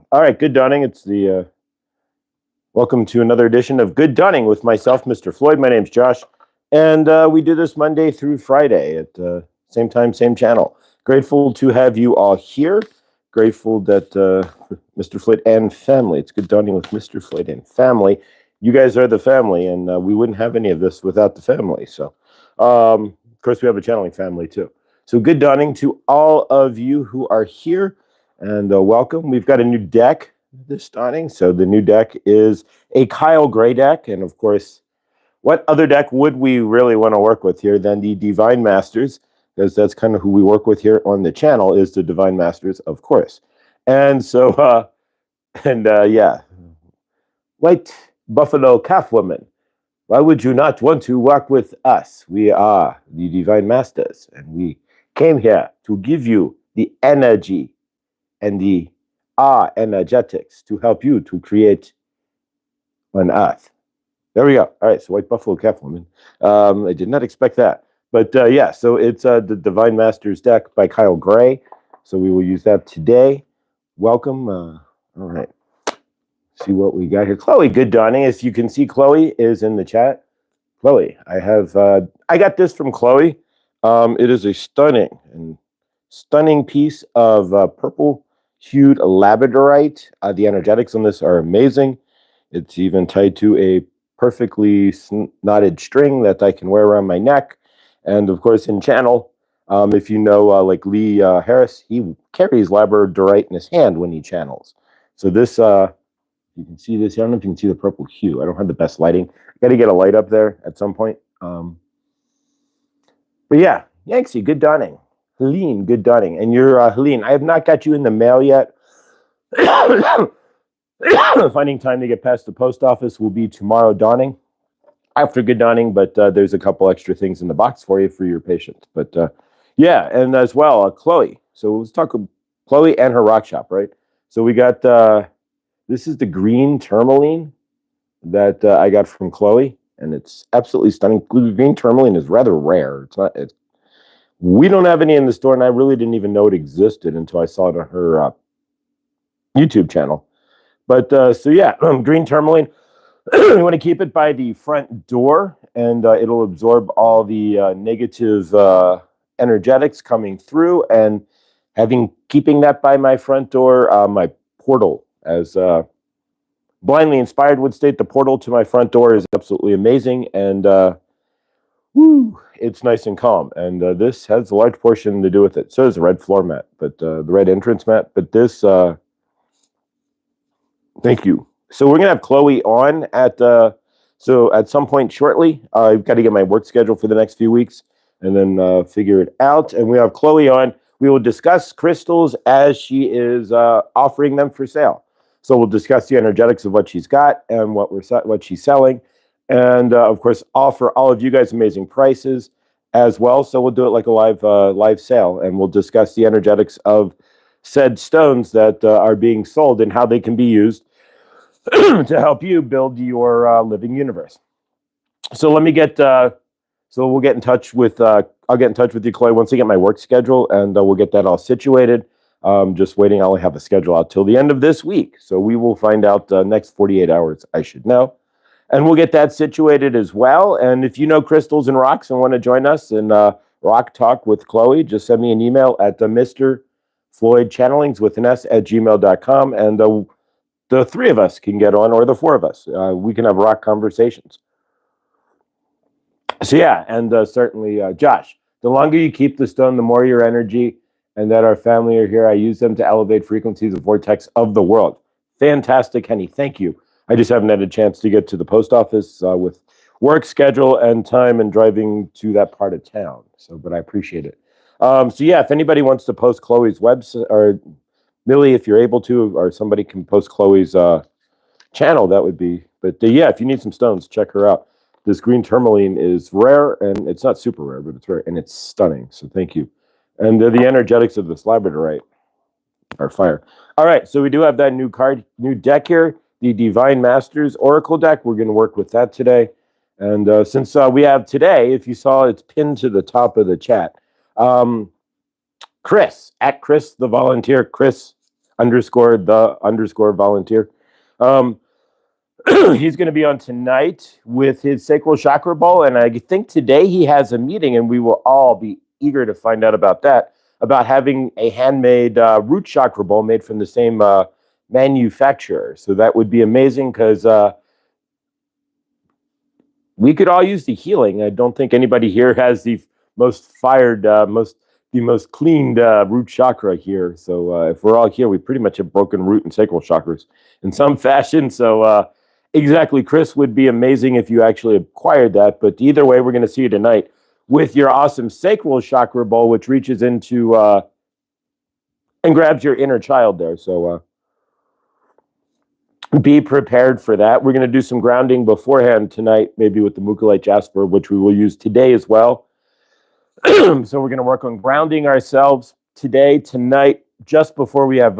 All right, good dawning. It's the welcome to another edition of Good Dawning with myself, Mr. Floyd. My name's Josh, and we do this Monday through Friday at same time, same channel. Grateful to have you all here. Grateful that Mr. Floyd and family. It's Good Dawning with Mr. Floyd and family. You guys are the family, and we wouldn't have any of this without the family. So, of course, we have a channeling family too. So, good dawning to all of you who are here. And welcome. We've got a new deck this dawning. So the new deck is a Kyle Gray deck. And of course, what other deck would we really want to work with here than the Divine Masters? Because that's kind of who we work with here on the channel is the Divine Masters, of course. And so, yeah, White Buffalo Calf Woman. Why would you not want to work with us? We are the Divine Masters, and we came here to give you the energy and the energetics to help you to create on earth. There we go. All right, so White Buffalo Calf Woman. I did not expect that. But yeah, so it's the Divine Masters deck by Kyle Gray. So we will use that today. Welcome. All right. See what we got here. Chloe, good dawning. As you can see, Chloe is in the chat. Chloe, I got this from Chloe. It is a stunning piece of purple hued labradorite. The energetics on this are amazing. It's even tied to a perfectly knotted string that I can wear around my neck. And of course, in channel, if you know, like Lee Harris, he carries labradorite in his hand when he channels. So this, you can see this. I don't know if you can see the purple hue. I don't have the best lighting. Got to get a light up there at some point. But yeah, Yanksy, good dawning. Helene, good dawning. And you're Helene. I have not got you in the mail yet. Finding time to get past the post office will be tomorrow dawning, after good dawning. But there's a couple extra things in the box for you for your patients. But yeah, and as well, Chloe. So let's talk about Chloe and her rock shop, right? So we got this is the green tourmaline that I got from Chloe, and it's absolutely stunning. Green tourmaline is rather rare. It's not. We don't have any in the store, and I really didn't even know it existed until I saw it on her YouTube channel. But so yeah, green tourmaline. You want to keep it by the front door, and it'll absorb all the negative energetics coming through. And keeping that by my front door, my portal, as Blindly Inspired would state, the portal to my front door is absolutely amazing, and it's nice and calm. And this has a large portion to do with it. So does the red floor mat, but the red entrance mat. But this, thank you. So we're gonna have Chloe on at some point shortly. I've got to get my work schedule for the next few weeks, and then figure it out. And we have Chloe on. We will discuss crystals as she is offering them for sale. So we'll discuss the energetics of what she's got and what she's selling, and of course offer all of you guys amazing prices as well. So we'll do it like a live sale, and we'll discuss the energetics of said stones that are being sold and how they can be used to help you build your living universe. So let me get. So we'll get in touch with. I'll get in touch with you, Chloe, once I get my work schedule, and we'll get that all situated. Just waiting. I'll have a schedule out till the end of this week, so we will find out next 48 hours. I should know, and we'll get that situated as well. And if you know crystals and rocks and want to join us in rock talk with Chloe, just send me an email at Mr Floyd Channelings with an S at gmail.com, and the three of us can get on, or the four of us. We can have rock conversations. So yeah, and certainly, Josh, the longer you keep the stone, the more your energy, and that our family are here. I use them to elevate frequencies of vortex of the world. Fantastic, Henny. Thank you. I just haven't had a chance to get to the post office with work schedule and time and driving to that part of town. So, but I appreciate it. So yeah, if anybody wants to post Chloe's website, or Millie, if you're able to, or somebody can post Chloe's channel, that would be. But yeah, if you need some stones, check her out. This green tourmaline is rare, and it's not super rare, but it's rare, and it's stunning. So thank you. And the energetics of this labradorite are fire. All right, so we do have that new deck here, the Divine Masters Oracle deck. We're going to work with that today. And since we have today, if you saw, it's pinned to the top of the chat. Chris, at Chris the Volunteer, Chris underscore the underscore volunteer. Um, he's going to be on tonight with his sacral chakra bowl, and I think today he has a meeting, and we will all be eager to find out about that, about having a handmade root chakra bowl made from the same manufacturer. So that would be amazing because we could all use the healing. I don't think anybody here has the most fired, the most cleaned root chakra here. So if we're all here, we pretty much have broken root and sacral chakras in some fashion. So exactly, Chris, would be amazing if you actually acquired that. But either way, we're going to see you tonight with your awesome sacral chakra bowl, which reaches into and grabs your inner child there. So be prepared for that. We're going to do some grounding beforehand tonight, maybe with the Mukalite Jasper, which we will use today as well. So we're going to work on grounding ourselves today, tonight, just before we have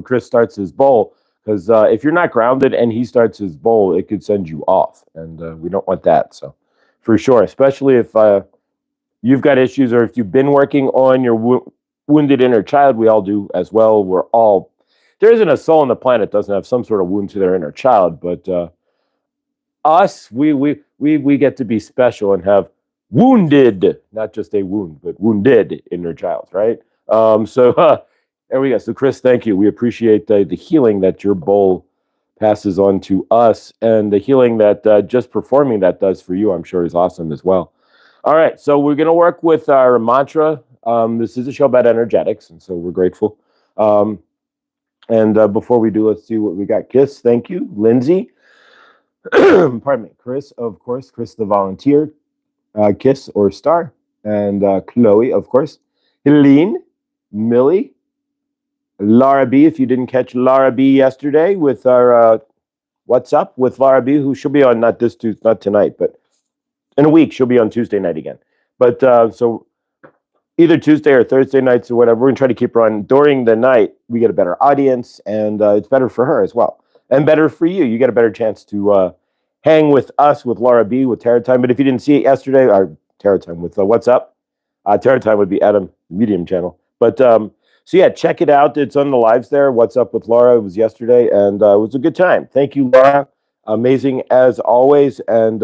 Chris starts his bowl. Because if you're not grounded and he starts his bowl, it could send you off, and we don't want that. So for sure, especially if you've got issues or if you've been working on your wounded inner child, we all do as well. We're all, there isn't a soul on the planet that doesn't have some sort of wound to their inner child, but us, we get to be special and have wounded, not just a wound, but wounded inner child, right? There we go. So Chris, thank you. We appreciate the healing that your bowl passes on to us, and the healing that just performing that does for you, I'm sure, is awesome as well. All right, so we're going to work with our mantra. This is a show about energetics, and so we're grateful. Before we do, let's see what we got. Kiss, thank you. Lindsay, pardon me. Chris, of course. Chris, the volunteer. Kiss or Star. And Chloe, of course. Helene, Millie, Laura B. If you didn't catch Laura B. yesterday with our What's Up with Laura B., who she'll be on not tonight, but in a week she'll be on Tuesday night again. But so either Tuesday or Thursday nights or whatever, we're gonna try to keep her on during the night. We get a better audience, and it's better for her as well, and better for you. You get a better chance to hang with us with Laura B. with Tarot Time. But if you didn't see it yesterday, our Tarot Time with What's Up, Tarot Time would be Adam, Medium channel. But so yeah, check it out. It's on the lives there. What's Up with Laura? It was yesterday, and it was a good time. Thank you, Laura. Amazing as always. And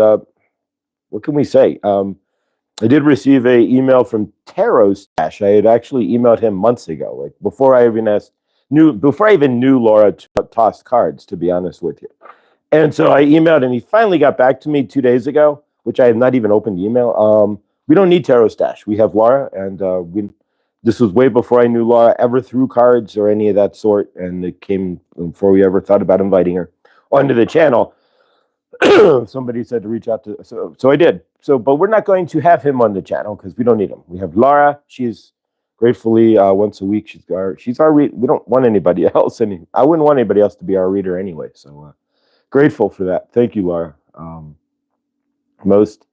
what can we say? I did receive an email from Tarot Stash. I had actually emailed him months ago, like before I even knew Laura to toss cards, to be honest with you. And so I emailed, and he finally got back to me 2 days ago, which I had not even opened the email. We don't need Tarot Stash. We have Laura, and this was way before I knew Laura ever threw cards or any of that sort, and it came before we ever thought about inviting her onto the channel. Somebody said to reach out to, so I did. So, but we're not going to have him on the channel because we don't need him. We have Laura. She's gratefully once a week. She's our reader. We don't want anybody else. I wouldn't want anybody else to be our reader anyway. So grateful for that. Thank you, Laura. Most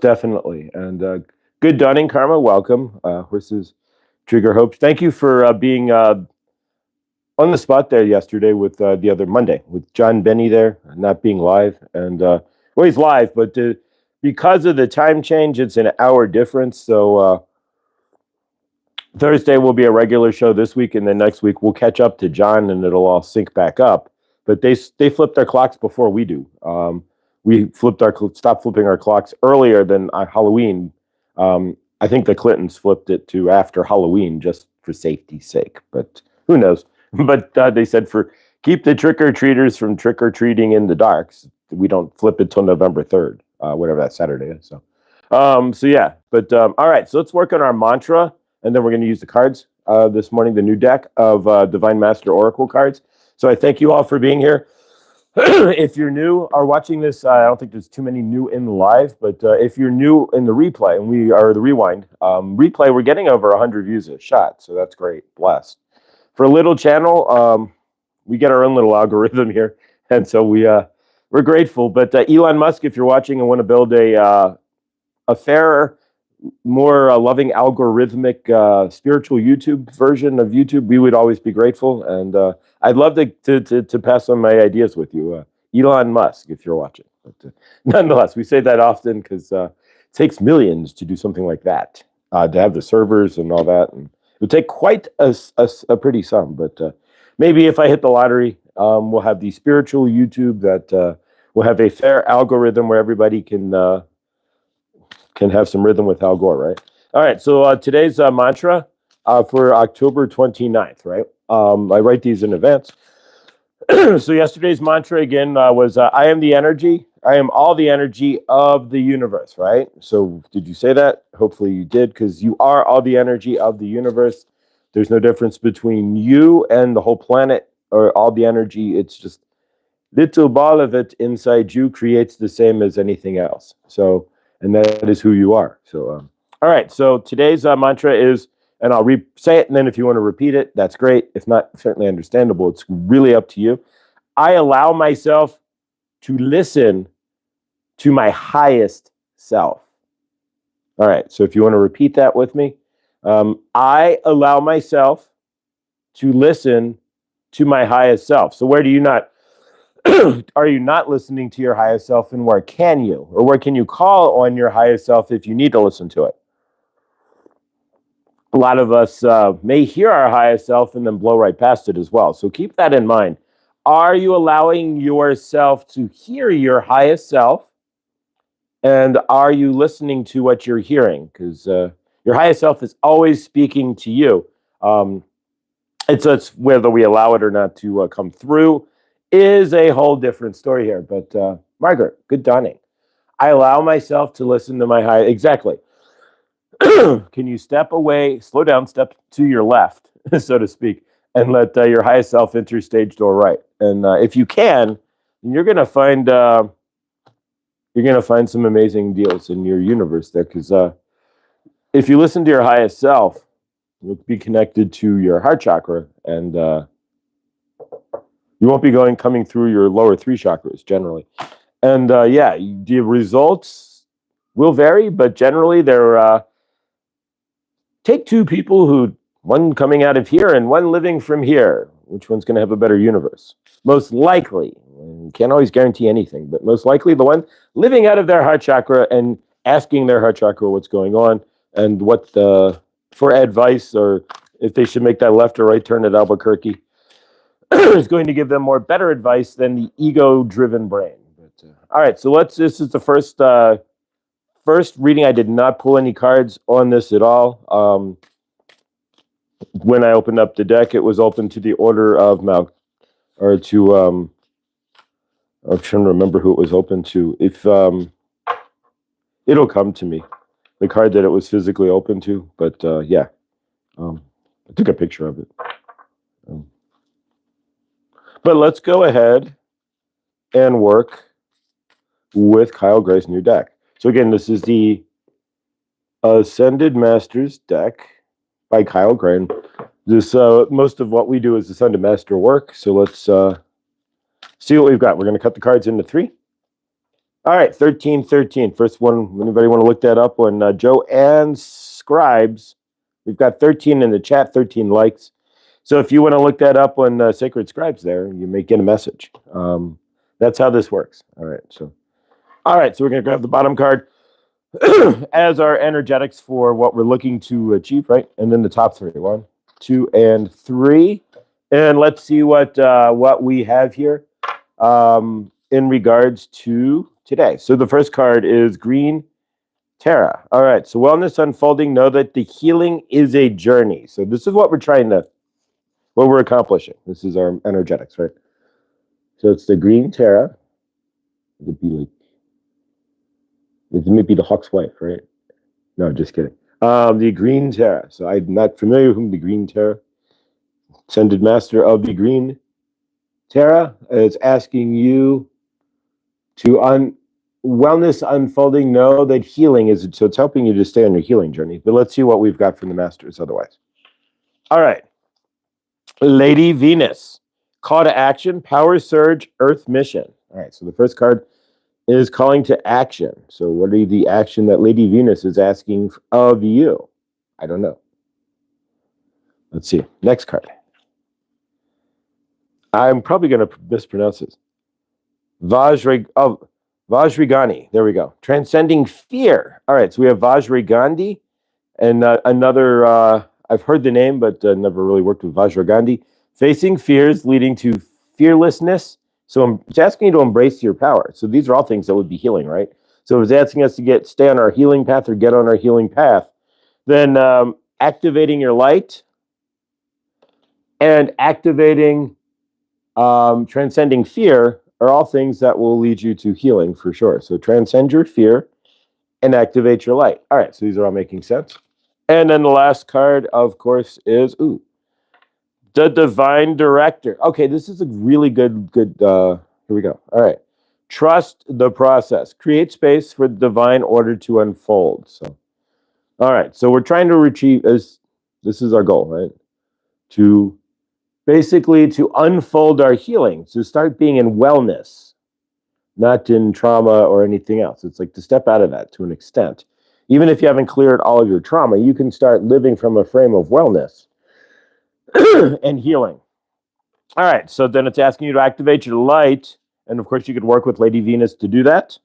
definitely. And good dawning, Karma. Welcome. Horses Trigger Hopes. Thank you for being on the spot there yesterday with the other Monday with John Benny there, not being live. And well, he's live, but because of the time change, it's an hour difference. So Thursday will be a regular show this week, and then next week we'll catch up to John, and it'll all sync back up. But they flipped their clocks before we do. We stopped flipping our clocks earlier than Halloween. I think the Clintons flipped it to after Halloween just for safety's sake, but who knows? But they said keep the trick-or-treaters from trick-or-treating in the dark. We don't flip it till November 3rd, whatever that Saturday is. So yeah, but all right, so let's work on our mantra, and then we're going to use the cards this morning, the new deck of Divine Master Oracle cards. So I thank you all for being here. If you're new or watching this, I don't think there's too many new in live, but if you're new in the replay, and we are the rewind replay, we're getting over 100 views a shot, so that's great. Blessed. For a little channel, we get our own little algorithm here, and so we're grateful. But Elon Musk, if you're watching and want to build a fairer, more loving, algorithmic, spiritual YouTube version of YouTube, we would always be grateful. And I'd love to pass on my ideas with you, Elon Musk, if you're watching. But nonetheless, we say that often because it takes millions to do something like that, to have the servers and all that. And it would take quite a pretty sum, but maybe if I hit the lottery, we'll have the spiritual YouTube that will have a fair algorithm where everybody can have some rhythm with Al Gore, right? All right, so today's mantra for October 29th, right? I write these in advance. So yesterday's mantra again was I am the energy. I am all the energy of the universe, right? So did you say that? Hopefully you did, because you are all the energy of the universe. There's no difference between you and the whole planet or all the energy. It's just little ball of it inside you creates the same as anything else. So, and that is who you are. So, all right. So today's mantra is, and I'll say it, and then if you want to repeat it, that's great. If not, certainly understandable. It's really up to you. I allow myself to listen to my highest self. All right. So if you want to repeat that with me, I allow myself to listen to my highest self. So where do you not, are you not listening to your highest self, and where can you? Or where can you call on your highest self if you need to listen to it? A lot of us may hear our highest self and then blow right past it as well. So keep that in mind. Are you allowing yourself to hear your highest self? And are you listening to what you're hearing? Because your highest self is always speaking to you. It's whether we allow it or not to come through is a whole different story here. But Margaret, good dawning. I allow myself to listen to my high. Exactly. Can you step away, slow down, step to your left, so to speak, and let your highest self enter stage door right? And if you can, you're gonna find some amazing deals in your universe there. Because if you listen to your highest self, you'll be connected to your heart chakra, and you won't be coming through your lower three chakras generally. And yeah, the results will vary, but generally they're take two people one coming out of here and one living from here. Which one's going to have a better universe? Most likely, can't always guarantee anything, but most likely the one living out of their heart chakra and asking their heart chakra what's going on and what for advice, or if they should make that left or right turn at Albuquerque, is going to give them more better advice than the ego-driven brain. But, all right, so this is the first reading. I did not pull any cards on this at all. When I opened up the deck, it was open to the order of I'm trying to remember who it was open to. If it'll come to me, the card that it was physically open to. But yeah, I took a picture of it. But let's go ahead and work with Kyle Gray's new deck. So again, this is the Ascended Masters deck by Kyle Gray. And this most of what we do is Ascended Master work. So let's see what we've got. We're going to cut the cards into 3. All right, 1313. First one. Anybody want to look that up on Joanne Scribes? We've got 13 in the chat, 13 likes. So if you want to look that up on Sacred Scribes there, you may get a message. That's how this works. All right, so we're going to grab the bottom card as our energetics for what we're looking to achieve, right? And then the top 3. 1, 2, and 3. And let's see what we have here in regards to today. So the first card is Green Terra. All right, so wellness unfolding. Know that the healing is a journey. So this is what we're accomplishing. This is our energetics, right? So it's the Green Terra. It'd be like, it may be the Hawk's wife, right? No, just kidding. The Green Terra. So I'm not familiar with the Green Terra. Ascended Master of the Green Terra is asking you to wellness unfolding. Know that healing is, so it's helping you to stay on your healing journey. But let's see what we've got from the Masters otherwise. All right. Lady Venus. Call to action, power surge, earth mission. All right, so the first card is calling to action. So what are the action that Lady Venus is asking of you? I don't know. Let's see. Next card. I'm probably going to mispronounce this. Vajragani. There we go. Transcending fear. All right, so we have Vajragani and another, I've heard the name, but never really worked with Vajragani. Facing fears leading to fearlessness. So it's asking you to embrace your power. So these are all things that would be healing, right? So it's asking us to stay on our healing path or get on our healing path. Then activating your light and activating transcending fear are all things that will lead you to healing for sure. So transcend your fear and activate your light. All right, so these are all making sense. And then the last card, of course, is the Divine Director. Okay, this is a really good. Here we go. All right, trust the process. Create space for the divine order to unfold. So, all right, so we're trying to achieve this is our goal, right? To basically to unfold our healing, to start being in wellness, not in trauma or anything else. It's like to step out of that to an extent. Even if you haven't cleared all of your trauma, you can start living from a frame of wellness and healing. All right, so then it's asking you to activate your light. And of course, you could work with Lady Venus to do that.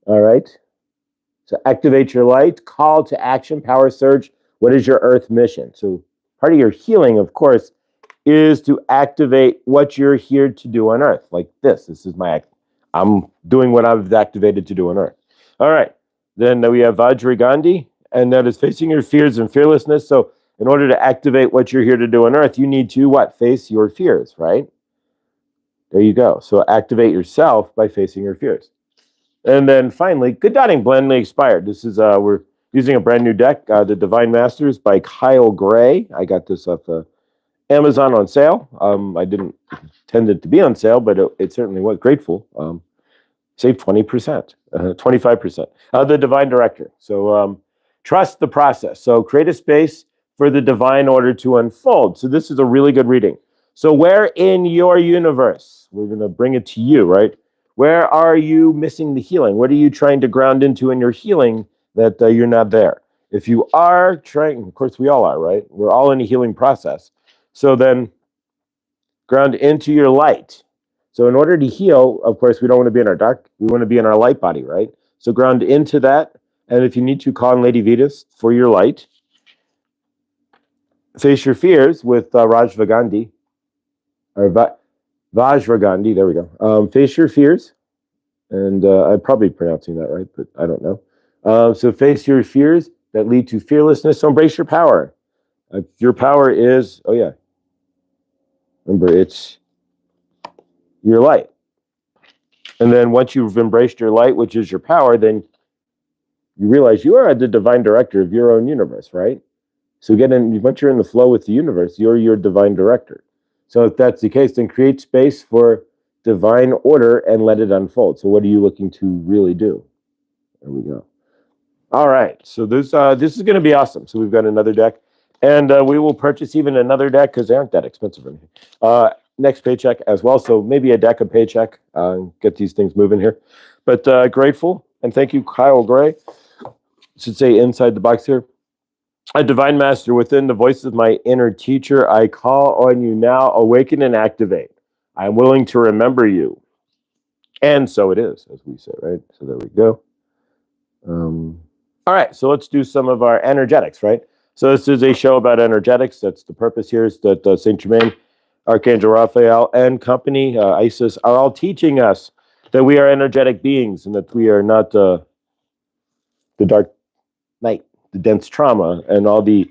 All right. So activate your light, call to action, power surge. What is your earth mission? So part of your healing, of course, is to activate what you're here to do on earth. Like this is I'm doing what I've activated to do on earth. All right. Then we have Vajragandhi, and that is facing your fears and fearlessness. So in order to activate what you're here to do on earth, you need to what? Face your fears, right? There you go. So activate yourself by facing your fears. And then finally, Good Dotting Blindly Expired. This is, we're using a brand new deck, the Divine Masters by Kyle Gray. I got this off Amazon on sale. I didn't intend it to be on sale, but it certainly was grateful. Saved 20%, 25%. The Divine Director. So trust the process. So create a space for the divine order to unfold. So this is a really good reading. So where in your universe, we're going to bring it to you, right? Where are you missing the healing? What are you trying to ground into in your healing that you're not there? If you are trying, of course we all are, right? We're all in a healing process. So then ground into your light. So in order to heal, of course, we don't want to be in our dark. We want to be in our light body, right? So ground into that. And if you need to, call on Lady Venus for your light. Face your fears with Vajragandhi. Or Vajragandhi, there we go. Face your fears. And I'm probably pronouncing that right, but I don't know. So face your fears that lead to fearlessness. So embrace your power. Your power is, remember, it's your light. And then once you've embraced your light, which is your power, then you realize you are the divine director of your own universe, right? So once you're in the flow with the universe, you're your divine director. So if that's the case, then create space for divine order and let it unfold. So what are you looking to really do? There we go. All right. So this is going to be awesome. So we've got another deck. And we will purchase even another deck because they aren't that expensive or anything. Next paycheck as well. So maybe a deck of paycheck. Get these things moving here. But grateful. And thank you, Kyle Gray. Should say inside the box here. A divine master within the voice of my inner teacher. I call on you now. Awaken and activate. I'm willing to remember you. And so it is, as we say, right? So there we go. All right. So let's do some of our energetics, right? So this is a show about energetics. That's the purpose here is that St. Germain, Archangel Raphael, and company, Isis, are all teaching us that we are energetic beings and that we are not the dark night, the dense trauma, and all the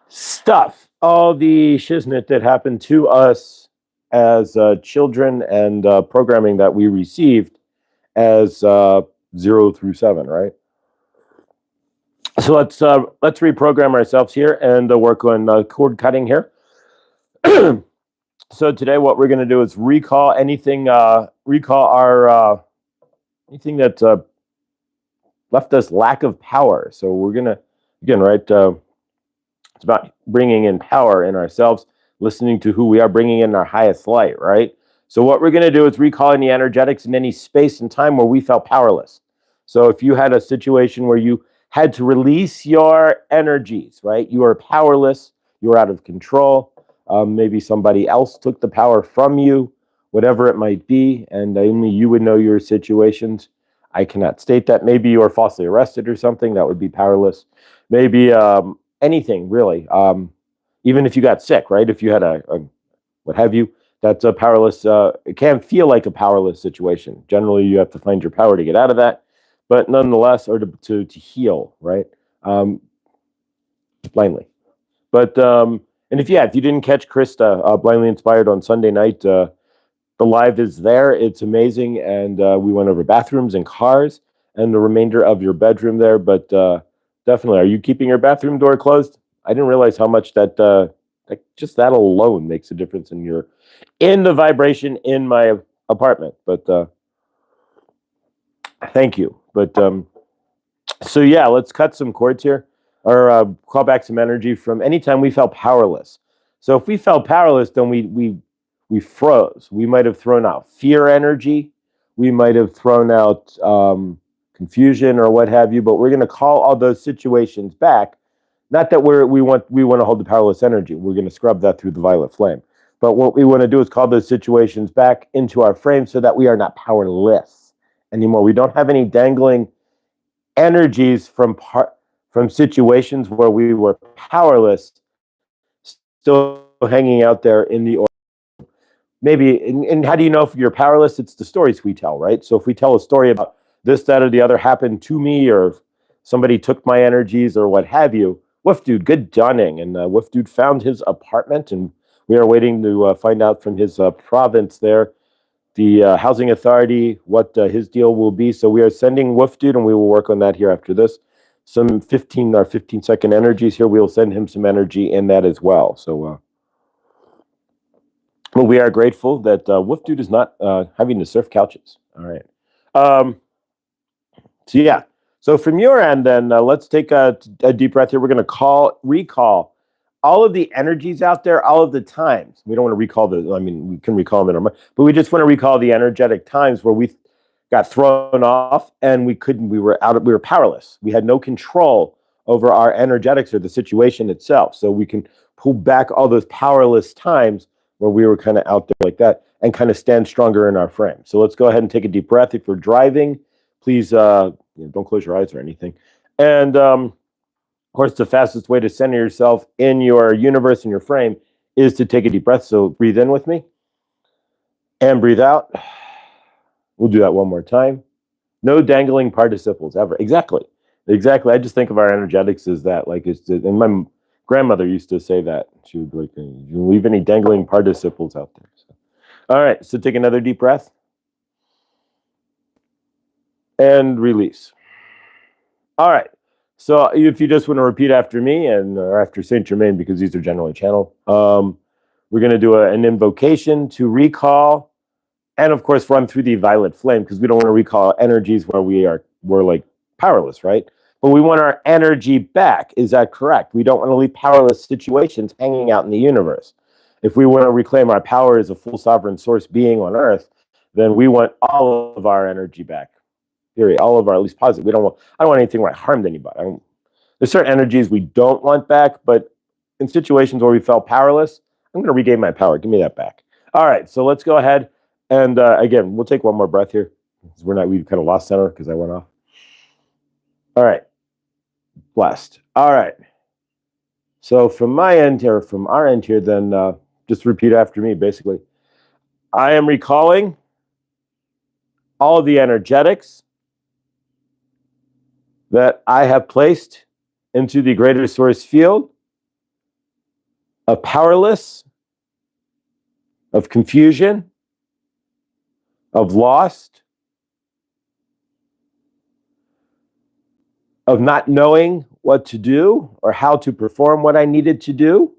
stuff, all the shiznit that happened to us as children and programming that we received as 0 through 7, right? So let's reprogram ourselves here and work on cord cutting here. So today, what we're going to do is recall anything, recall our anything that left us lack of power. So we're going to again, right? It's about bringing in power in ourselves, listening to who we are, bringing in our highest light, right? So what we're going to do is recall any energetics in any space and time where we felt powerless. So if you had a situation where you had to release your energies, right? You are powerless. You are out of control. Maybe somebody else took the power from you, whatever it might be, and only you would know your situations. I cannot state that. Maybe you are falsely arrested or something. That would be powerless. Maybe anything, really. even if you got sick, right? If you had a what have you, that's a powerless, it can feel like a powerless situation. Generally, you have to find your power to get out of that, but nonetheless, or to heal, right? Blindly. But, and if you didn't catch Krista, Blindly Inspired on Sunday night, the live is there. It's amazing. And we went over bathrooms and cars and the remainder of your bedroom there. But definitely, are you keeping your bathroom door closed? I didn't realize how much that just that alone makes a difference in the vibration in my apartment. But thank you. But so yeah, let's cut some cords here, or call back some energy from anytime we felt powerless. So if we felt powerless, then we froze. We might have thrown out fear energy. We might have thrown out confusion or what have you. But we're going to call all those situations back. Not that we want to hold the powerless energy. We're going to scrub that through the violet flame. But what we want to do is call those situations back into our frame so that we are not powerless anymore. We don't have any dangling energies from situations where we were powerless, still hanging out there in the maybe. And how do you know if you're powerless? It's the stories we tell, right? So if we tell a story about this, that, or the other happened to me, or somebody took my energies, or what have you. Woof Dude, good dunning. And Woof Dude found his apartment, and we are waiting to find out from his province there, the housing authority, what his deal will be. So we are sending Woof Dude, and we will work on that here after this. Some 15-second energies here. We'll send him some energy in that as well. So, well, we are grateful that Woof Dude is not having to surf couches. All right. So yeah. So from your end, then let's take a deep breath here. We're going to recall all of the energies out there, all of the times. We don't want to recall we can recall them in our mind, but we just want to recall the energetic times where we got thrown off and we were powerless. We had no control over our energetics or the situation itself. So we can pull back all those powerless times where we were kind of out there like that and kind of stand stronger in our frame. So let's go ahead and take a deep breath. If you're driving, please don't close your eyes or anything. And of course, the fastest way to center yourself in your universe, in your frame, is to take a deep breath. So breathe in with me and breathe out. We'll do that one more time. No dangling participles ever. Exactly. I just think of our energetics as that. And my grandmother used to say that. She would be like, you leave any dangling participles out there. So. All right. So take another deep breath. And release. All right. So if you just want to repeat after me or after Saint Germain, because these are generally channeled, we're going to do an invocation to recall, and of course run through the violet flame, because we don't want to recall energies where we're like powerless, right? But we want our energy back. Is that correct? We don't want to leave powerless situations hanging out in the universe. If we want to reclaim our power as a full sovereign source being on Earth, then we want all of our energy back. Period. All of our, at least positive. I don't want anything where I harmed anybody. There's certain energies we don't want back, but in situations where we felt powerless, I'm going to regain my power. Give me that back. All right, so let's go ahead and again, we'll take one more breath here. We kind of lost center because I went off. All right, blessed. All right. So from our end here, then just repeat after me. Basically, I am recalling all of the energetics that I have placed into the greater source field of powerless, of confusion, of lost, of not knowing what to do or how to perform what I needed to do,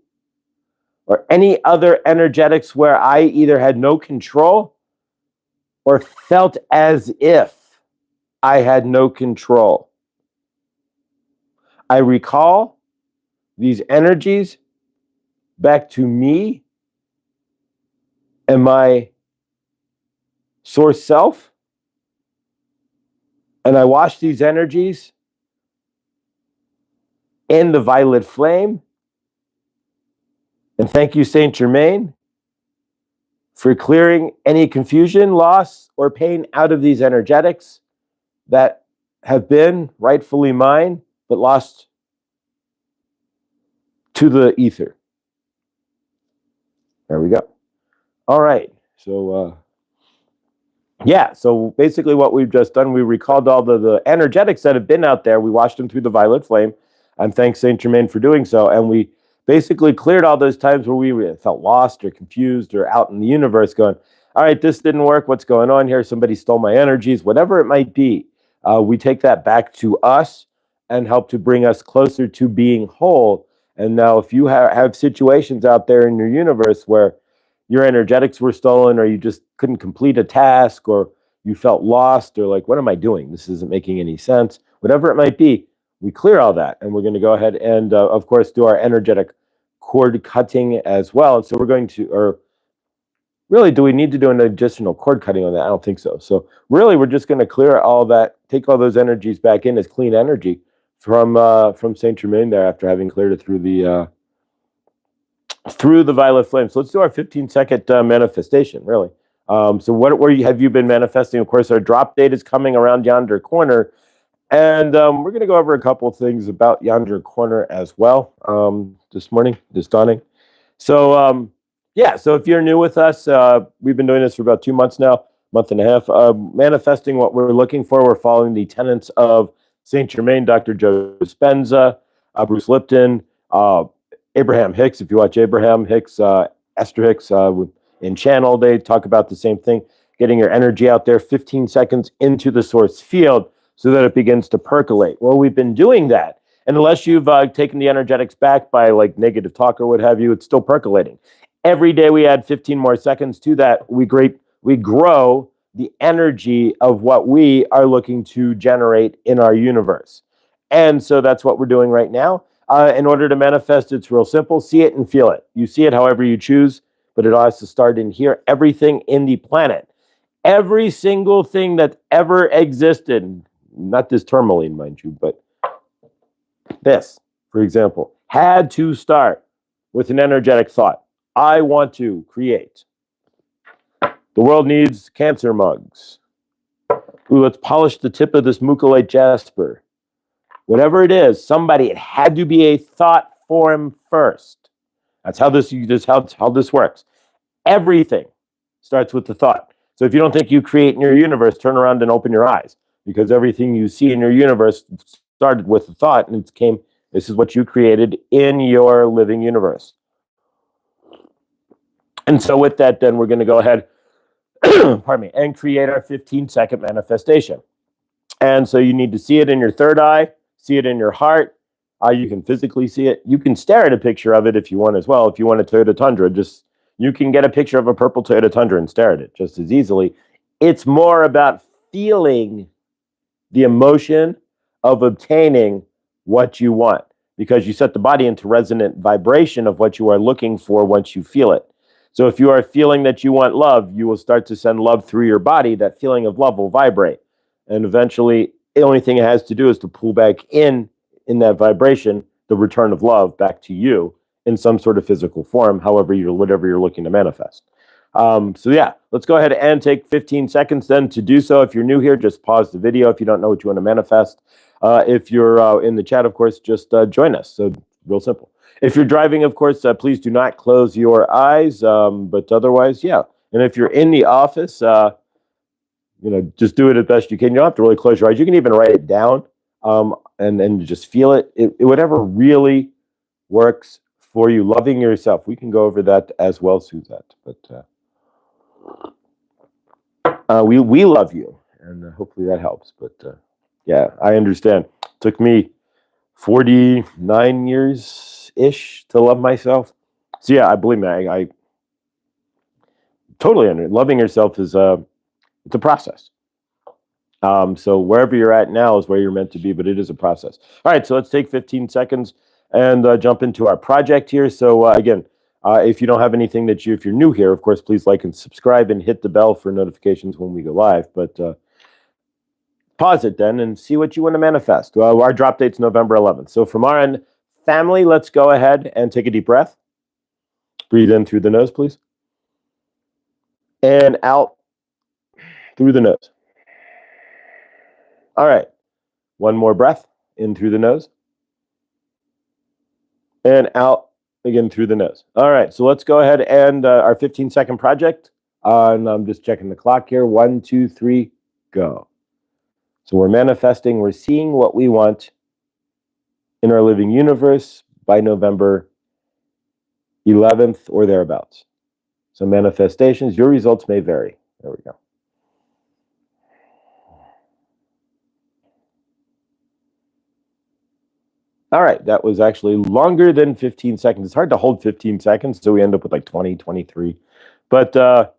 or any other energetics where I either had no control or felt as if I had no control. I recall these energies back to me and my source self, and I wash these energies in the violet flame. And thank you, Saint Germain, for clearing any confusion, loss, or pain out of these energetics that have been rightfully mine, but lost to the ether. There we go. All right. So, yeah, so basically what we've just done, we recalled all the energetics that have been out there. We washed them through the violet flame, and thanks Saint Germain for doing so. And we basically cleared all those times where we felt lost or confused or out in the universe going, all right, this didn't work. What's going on here? Somebody stole my energies, whatever it might be. We take that back to us and help to bring us closer to being whole. And now if you have situations out there in your universe where your energetics were stolen, or you just couldn't complete a task, or you felt lost, or like, what am I doing? This isn't making any sense. Whatever it might be, we clear all that. And we're going to go ahead and, of course, do our energetic cord cutting as well. And so we're going to, or really, do we need to do an additional cord cutting on that? I don't think so. So really, we're just going to clear all that, take all those energies back in as clean energy from Saint Germain there, after having cleared it through the violet flame. So let's do our 15-second manifestation, really. So have you been manifesting? Of course, our drop date is coming around yonder corner. And we're going to go over a couple of things about yonder corner as well this dawning. So, yeah, so if you're new with us, we've been doing this for about 2 months now, month and a half, manifesting what we're looking for. We're following the tenets of Saint Germain, Dr. Joe Dispenza, Bruce Lipton, Abraham Hicks. If you watch Abraham Hicks, Esther Hicks in Channel, they talk about the same thing, getting your energy out there 15 seconds into the source field so that it begins to percolate. Well, we've been doing that. And unless you've taken the energetics back by like negative talk or what have you, it's still percolating. Every day we add 15 more seconds to that, we grow the energy of what we are looking to generate in our universe. And so that's what we're doing right now. In order to manifest, it's real simple. See it and feel it. You see it however you choose, but it all has to start in here. Everything in the planet, every single thing that ever existed, not this tourmaline, mind you, but this, for example, had to start with an energetic thought. I want to create. The world needs cancer mugs. Ooh, let's polish the tip of this mucolite jasper. Whatever it is, it had to be a thought form first. That's how this works. Everything starts with the thought. So if you don't think you create in your universe, turn around and open your eyes, because everything you see in your universe started with the thought, and this is what you created in your living universe. And so with that, then we're going to go ahead, pardon me, and create our 15-second manifestation. And so you need to see it in your third eye, see it in your heart. You can physically see it. You can stare at a picture of it if you want as well. If you want a Toyota Tundra, you can get a picture of a purple Toyota Tundra and stare at it just as easily. It's more about feeling the emotion of obtaining what you want, because you set the body into resonant vibration of what you are looking for once you feel it. So if you are feeling that you want love, you will start to send love through your body. That feeling of love will vibrate. And eventually, the only thing it has to do is to pull back in that vibration, the return of love back to you in some sort of physical form, whatever you're looking to manifest. So yeah, let's go ahead and take 15 seconds then to do so. If you're new here, just pause the video if you don't know what you want to manifest. If you're in the chat, of course, just join us. So real simple. If you're driving, of course, please do not close your eyes. But otherwise, yeah. And if you're in the office, just do it as best you can. You don't have to really close your eyes. You can even write it down and just feel it. Whatever really works for you. Loving yourself. We can go over that as well, Suzette. But we love you, and hopefully that helps. But yeah, I understand. It took me 49 years-ish to love myself. So yeah, I believe me, I totally understand. Loving yourself is it's a process. So wherever you're at now is where you're meant to be, but it is a process. All right, so let's take 15 seconds and jump into our project here. So again, if you don't have anything if you're new here, of course, please like and subscribe and hit the bell for notifications when we go live. But pause it then and see what you want to manifest. Our drop date's November 11th. So from our end, family, let's go ahead and take a deep breath. Breathe in through the nose, please. And out through the nose. All right. One more breath in through the nose. And out Again, through the nose. All right, so let's go ahead and our 15-second project. And I'm just checking the clock here. 1, 2, 3, go. So we're manifesting, we're seeing what we want in our living universe by November 11th or thereabouts. So manifestations, your results may vary. There we go. All right, that was actually longer than 15 seconds. It's hard to hold 15 seconds, so we end up with like 20, 23. But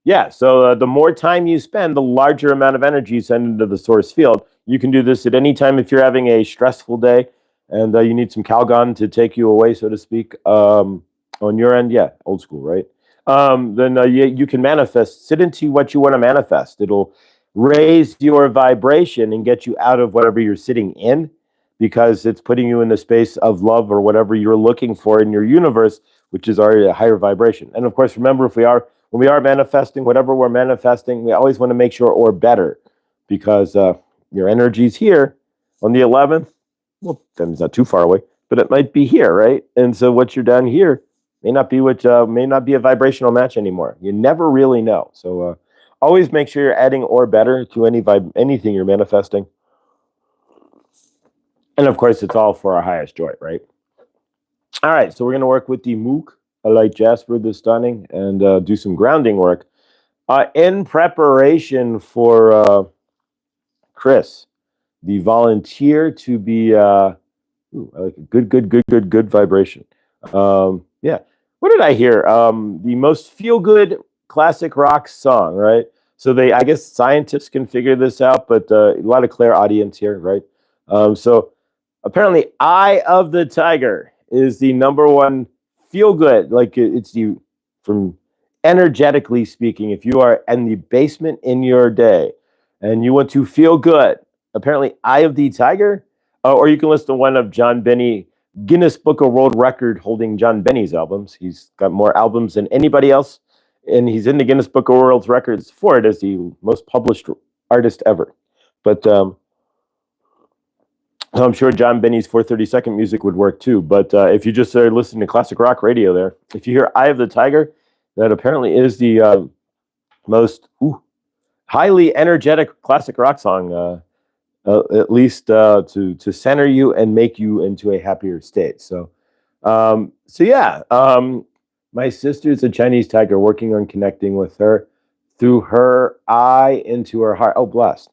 yeah, so the more time you spend, the larger amount of energy you send into the source field. You can do this at any time if you're having a stressful day and you need some Calgon to take you away, so to speak. On your end, yeah, old school, right? Then you can manifest, sit into what you want to manifest. It'll raise your vibration and get you out of whatever you're sitting in, because it's putting you in the space of love or whatever you're looking for in your universe, which is already a higher vibration. And of course, remember, when we are manifesting, whatever we're manifesting, we always want to make sure we're better, because your energy's here on the 11th. Well, then it's not too far away, but it might be here, right? And so what you're down here may not be a vibrational match anymore. You never really know. So always make sure you're adding or better to anything you're manifesting. And of course, it's all for our highest joy, right? All right, so we're going to work with the Mook, a light jasper, this stunning, and do some grounding work in preparation for Chris, the volunteer to be, I like a good vibration. Yeah, what did I hear? The most feel-good classic rock song, right? So I guess scientists can figure this out, but a lot of clairaudience here, right? So apparently, Eye of the Tiger is the #1 feel good. Like from energetically speaking, if you are in the basement in your day and you want to feel good, apparently Eye of the Tiger, or you can listen to one of John Benny, Guinness Book of World Record holding John Benny's albums. He's got more albums than anybody else, and he's in the Guinness Book of World Records for it as the most published artist ever. But I'm sure John Benny's 432nd music would work too. But if you just are listening to classic rock radio there, if you hear Eye of the Tiger, that apparently is the most highly energetic classic rock song, at least to center you and make you into a happier state. So yeah, my sister's a Chinese tiger, working on connecting with her through her eye into her heart. Oh, blessed.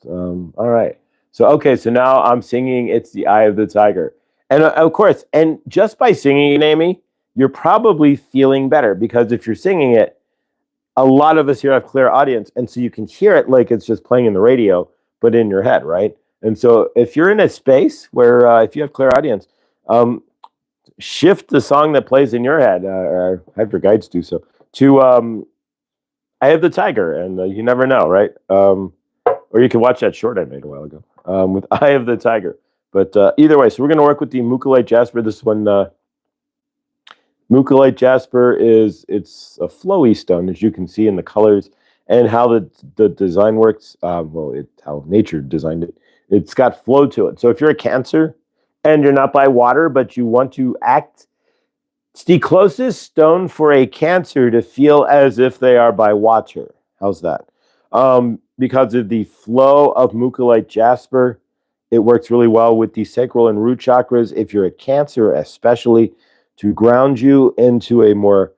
All right. So, okay, so now I'm singing It's the Eye of the Tiger. And of course, and just by singing it, Amy, you're probably feeling better, because if you're singing it, a lot of us here have clear audience, and so you can hear it like it's just playing in the radio, but in your head, right? And so if you're in a space where, if you have clear audience, shift the song that plays in your head, or have your guides do so, to Eye of the Tiger, and you never know, right? Or you can watch that short I made a while ago with Eye of the Tiger. But either way, so we're going to work with the Mookalite Jasper. This one, Mookalite Jasper it's a flowy stone, as you can see in the colors and how the design works. How nature designed it. It's got flow to it. So if you're a Cancer and you're not by water, but you want to act, it's the closest stone for a Cancer to feel as if they are by water. How's that? Because of the flow of Mookalite Jasper, it works really well with the sacral and root chakras. If you're a Cancer, especially, to ground you into a more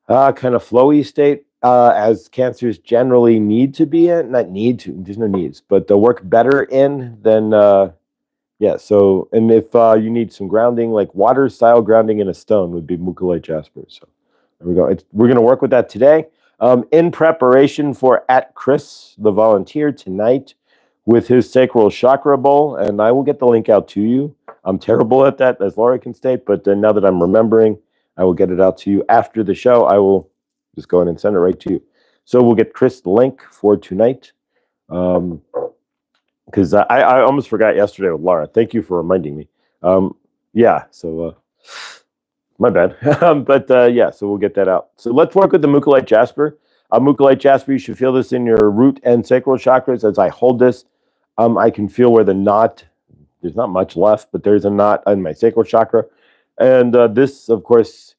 kind of flowy state, as Cancers generally need to be in. Not need to, there's no needs, but they'll work better in than, yeah. So, and if you need some grounding, like water style grounding in a stone would be Mookalite Jasper. So there we go. We're going to work with that today. In preparation for @Chris, the volunteer, tonight with his sacral chakra bowl, and I will get the link out to you. I'm terrible at that, as Laura can state, but now that I'm remembering, I will get it out to you after the show. I will just go in and send it right to you. So we'll get Chris the link for tonight, because I almost forgot yesterday with Laura. Thank you for reminding me. Yeah, so my bad. But yeah, so we'll get that out. So let's work with the Mookalite Jasper. Mookalite Jasper, you should feel this in your root and sacral chakras. As I hold this, I can feel where the knot, there's not much left, but there's a knot in my sacral chakra. And this, of course,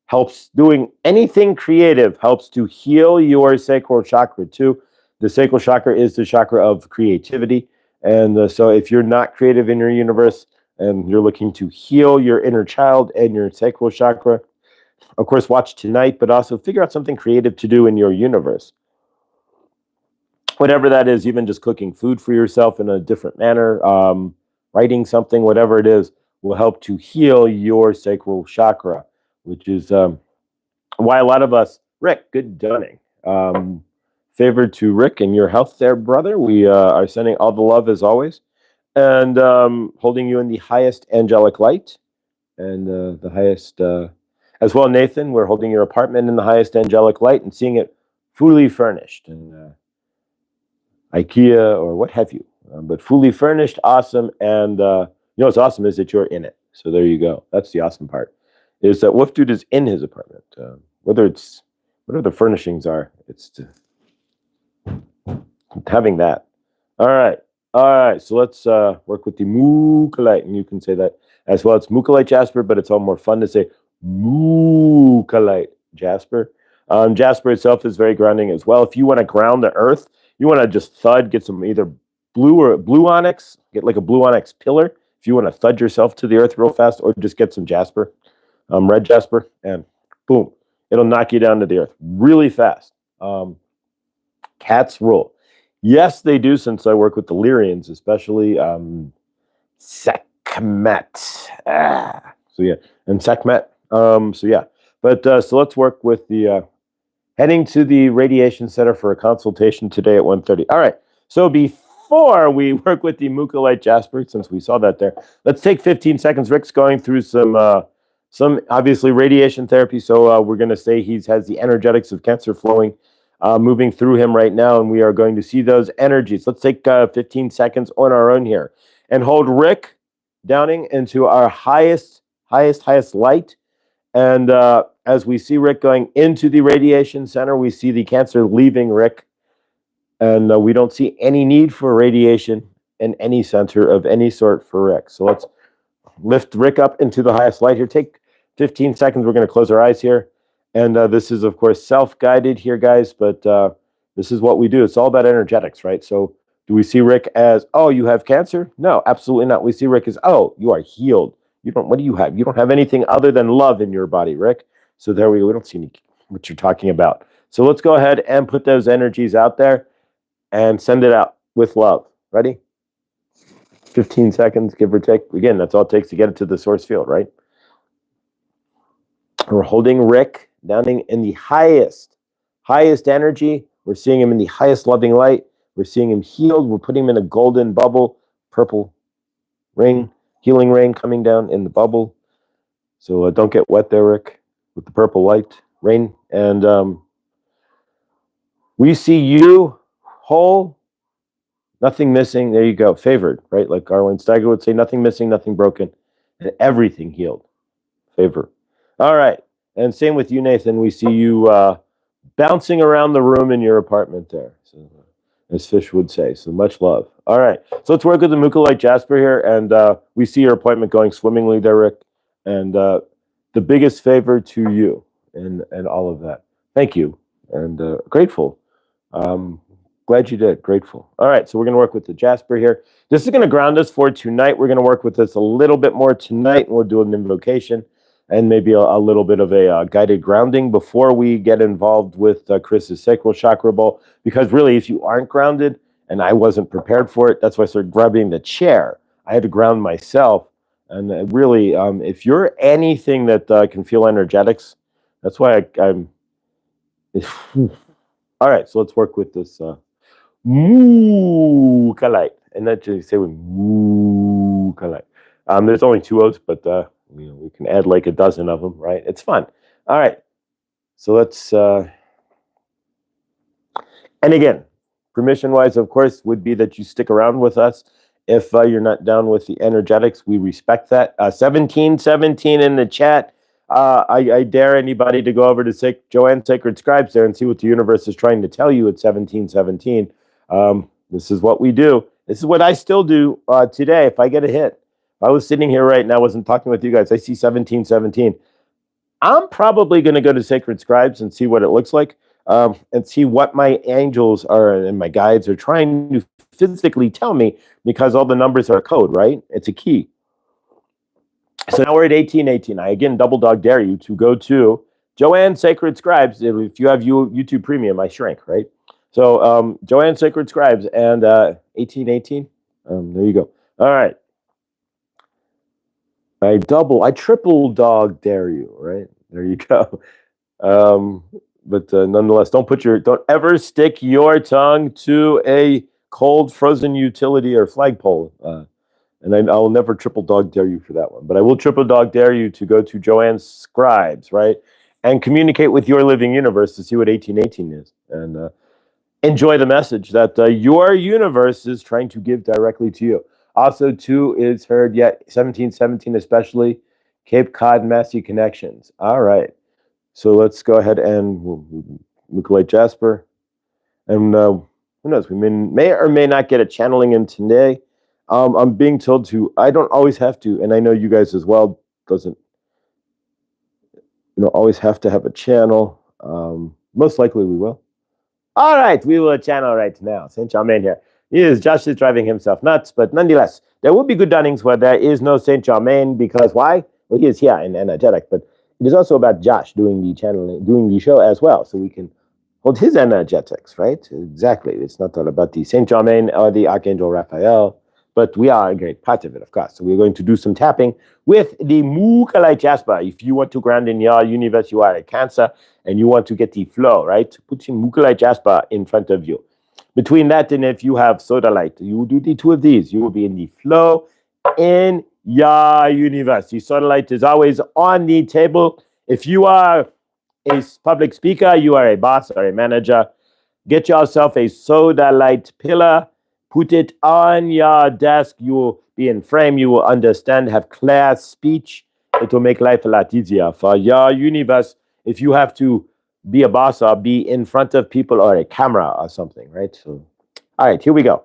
helps doing anything creative, helps to heal your sacral chakra too. The sacral chakra is the chakra of creativity. And so if you're not creative in your universe and you're looking to heal your inner child and your sacral chakra, of course, watch tonight, but also figure out something creative to do in your universe. Whatever that is, even just cooking food for yourself in a different manner, writing something, whatever it is, will help to heal your sacral chakra, which is why a lot of us, Rick, good dunning. Favored to Rick and your health there, brother. We are sending all the love as always, and holding you in the highest angelic light and the highest, as well, Nathan. We're holding your apartment in the highest angelic light and seeing it fully furnished and IKEA or what have you, but fully furnished, awesome. And what's awesome is that you're in it. So there you go. That's the awesome part. Is that Wolf Dude is in his apartment, whatever the furnishings are. It's having that. All right. So let's work with the Mookalite, and you can say that as well. It's Mookalite Jasper, but it's all more fun to say Mookalite Jasper. Jasper itself is very grounding as well. If you want to ground the earth, you want to just thud, get some either blue onyx, get like a blue onyx pillar. If you want to thud yourself to the earth real fast, or just get some jasper, red jasper, and boom, it'll knock you down to the earth really fast. Cats rule. Yes, they do, since I work with the Lyrians, especially Sekhmet. So yeah, and Sekhmet. So yeah, but so let's work with the heading to the radiation center for a consultation today at 1:30. All right. So before we work with the Mookalite Jasper, since we saw that there, let's take 15 seconds. Rick's going through some obviously radiation therapy. So we're going to say he has the energetics of Cancer flowing, moving through him right now, and we are going to see those energies. Let's take 15 seconds on our own here and hold Rick Downing into our highest light. And as we see Rick going into the radiation center, we see the Cancer leaving Rick. And we don't see any need for radiation in any center of any sort for Rick. So let's lift Rick up into the highest light here. Take 15 seconds. We're going to close our eyes here. And this is, of course, self-guided here, guys. But this is what we do. It's all about energetics, right? So do we see Rick as, oh, you have cancer? No, absolutely not. We see Rick as, oh, you are healed. What do you have? You don't have anything other than love in your body, Rick. So there we go. We don't see what you're talking about. So let's go ahead and put those energies out there and send it out with love. Ready? 15 seconds, give or take. Again, that's all it takes to get it to the source field, right? We're holding Rick Downing in the highest energy. We're seeing him in the highest loving light. We're seeing him healed. We're putting him in a golden bubble, purple ring, healing ring coming down in the bubble. So don't get wet there, Rick, with the purple light, rain. And we see you whole, nothing missing. There you go, favored, right? Like Arlen Steiger would say, nothing missing, nothing broken, and everything healed. Favor. All right. And same with you, Nathan. We see you bouncing around the room in your apartment there, so, as Fish would say. So much love. All right. So let's work with the Mookalite Jasper here. And we see your appointment going swimmingly there, Rick. And the biggest favor to you and all of that. Thank you. And grateful. Glad you did. Grateful. All right. So we're going to work with the Jasper here. This is going to ground us for tonight. We're going to work with this a little bit more tonight. And we'll do an invocation and maybe a little bit of a guided grounding before we get involved with Chris's sacral chakra bowl. Because really, if you aren't grounded, and I wasn't prepared for it, that's why I started grabbing the chair. I had to ground myself. And really, if you're anything that can feel energetics, that's why I'm... All right, so let's work with this Mookalite. And that's you say with Mookalite. There's only 2 O's, but we can add like a dozen of them, right? It's fun. All right, so let's... and again, permission-wise, of course, would be that you stick around with us. If you're not down with the energetics, we respect that. 1717 in the chat. I dare anybody to go over to Joanne Sacred Scribes there and see what the universe is trying to tell you at 1717. This is what we do. This is what I still do today if I get a hit. I was sitting here right now, wasn't talking with you guys. I see 1717. I'm probably going to go to Sacred Scribes and see what it looks like, and see what my angels are and my guides are trying to physically tell me, because all the numbers are code, right? It's a key. So now we're at 1818. I again double dog dare you to go to Joanne Sacred Scribes. If you have YouTube Premium, I shrink, right? So Joanne Sacred Scribes and 1818. There you go. All right. I triple dog dare you, right? There you go. But nonetheless, don't ever stick your tongue to a cold, frozen utility or flagpole. And I'll never triple dog dare you for that one. But I will triple dog dare you to go to Joanne's Scribes, right? And communicate with your living universe to see what 1818 is. And enjoy the message that your universe is trying to give directly to you. Also, 2 is heard yet, 1717 especially, Cape Cod Massey connections. All right. So let's go ahead and Nikolai Jasper. And who knows, we may or may not get a channeling in today. I'm being told to, I don't always have to, and I know you guys as well, doesn't always have to have a channel. Most likely we will. All right, we will channel right now. Saint Germain here. Josh is driving himself nuts, but nonetheless, there will be good dunnings where there is no Saint Germain, because why? Well, he is here in energetic, but it is also about Josh doing the channeling, doing the show as well, so we can hold his energetics, right? Exactly. It's not all about the Saint Germain or the Archangel Raphael, but we are a great part of it, of course. So we're going to do some tapping with the Mukalai Jasper. If you want to ground in your universe, you are a Cancer, and you want to get the flow, right? Put some Mukalai Jasper in front of you. Between that and if you have soda light, you will do the 2 of these. You will be in the flow in your universe. The soda light is always on the table. If you are a public speaker, you are a boss or a manager, get yourself a soda light pillar. Put it on your desk. You will be in frame. You will understand, have clear speech. It will make life a lot easier for your universe if you have to be a boss or be in front of people or a camera or something, right? So, all right, here we go.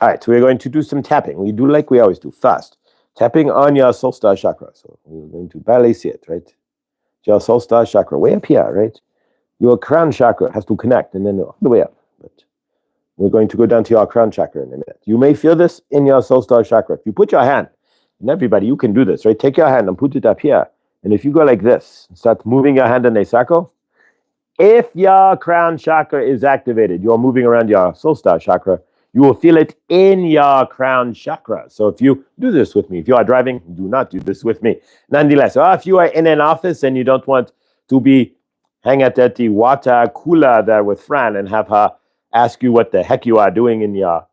All right, so we're going to do some tapping. We do like we always do. First, tapping on your soul star chakra. So we're going to barely see it, right? Your soul star chakra, way up here, right? Your crown chakra has to connect and then all the way up. But we're going to go down to your crown chakra in a minute. You may feel this in your soul star chakra. If you put your hand, and everybody, you can do this, right? Take your hand and put it up here. And if you go like this, start moving your hand in a circle. If your crown chakra is activated, you're moving around your soul star chakra, you will feel it in your crown chakra. So if you do this with me, if you are driving, do not do this with me. Nonetheless, if you are in an office and you don't want to be hang out at the water cooler there with Fran and have her ask you what the heck you are doing in your,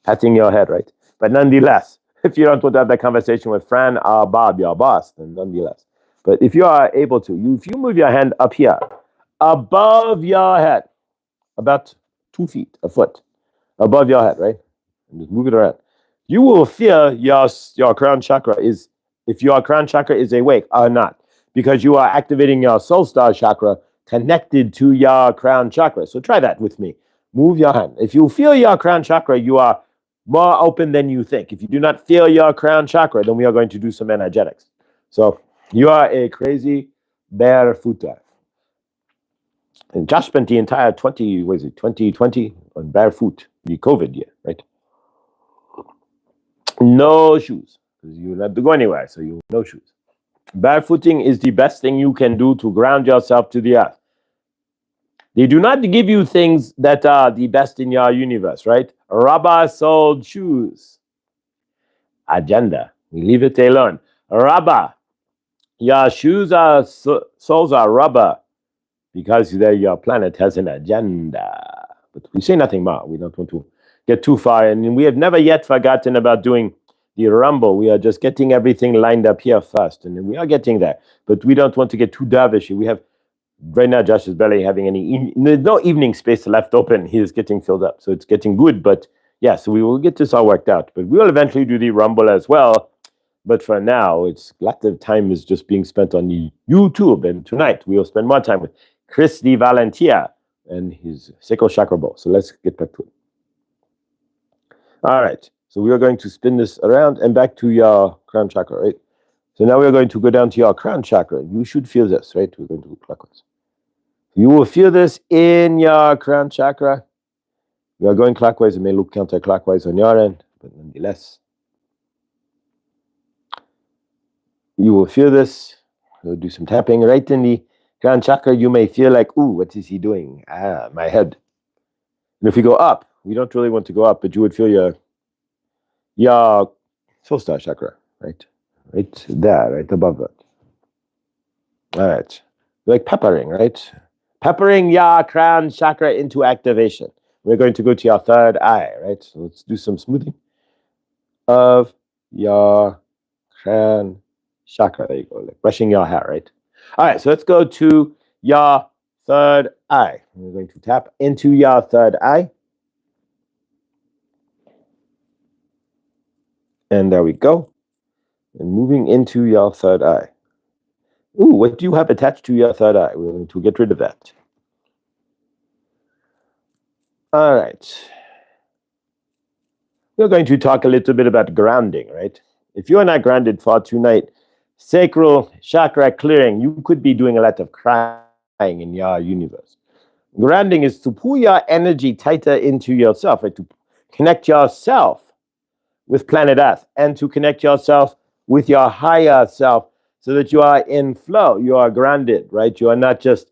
patting your head, right? But nonetheless, if you don't want to have that conversation with Fran or Bob, your boss, then nonetheless. But if you are able to, if you move your hand up here, above your head, about 2 feet, a foot, above your head, right? And just move it around. You will feel your crown chakra is, if your crown chakra is awake or not, because you are activating your soul star chakra connected to your crown chakra. So try that with me. Move your hand. If you feel your crown chakra, you are more open than you think. If you do not feel your crown chakra, then we are going to do some energetics. So you are a crazy barefooter. And Josh spent the entire 2020 on barefoot, the COVID year, right? No shoes, because you don't have to go anywhere, so you no shoes. Barefooting is the best thing you can do to ground yourself to the earth. They do not give you things that are the best in your universe, right? Rubber-soled shoes. Agenda. We leave it alone. Rubber. Your shoes are soles are rubber because your planet has an agenda. But we say nothing more. We don't want to get too far. And we have never yet forgotten about doing the rumble. We are just getting everything lined up here first. And we are getting there. But we don't want to get too dervishy. We have, right now, Josh is barely having there's no evening space left open. He is getting filled up. So it's getting good. But yeah, so we will get this all worked out. But we will eventually do the rumble as well. But for now, it's a lot of time is just being spent on the YouTube. And tonight, we will spend more time with Chris the Valentia and his Sacral Chakra Bowl. So let's get back to it. All right. So we are going to spin this around and back to your crown chakra, right? So now we are going to go down to your crown chakra. You should feel this, right? We're going to go clockwise. You will feel this in your crown chakra. We are going clockwise. It may look counterclockwise on your end, but nonetheless, you will feel this. We'll do some tapping right in the crown chakra. You may feel like, ooh, what is he doing? Ah, my head. And if you go up, we don't really want to go up, but you would feel your soul star chakra, right? Right there, right above that. All right. Like peppering, right? Peppering your crown chakra into activation. We're going to go to your third eye, right? So let's do some smoothing of your crown chakra. There you go, like brushing your hair, right? All right, so let's go to your third eye. We're going to tap into your third eye. And there we go. And moving into your third eye. Ooh, what do you have attached to your third eye? We're going to get rid of that. All right. We're going to talk a little bit about grounding, right? If you are not grounded for tonight, sacral chakra clearing, you could be doing a lot of crying in your universe. Grounding is to pull your energy tighter into yourself, right? To connect yourself with planet Earth and to connect yourself with your higher self so that you are in flow, you are grounded, right? You are not just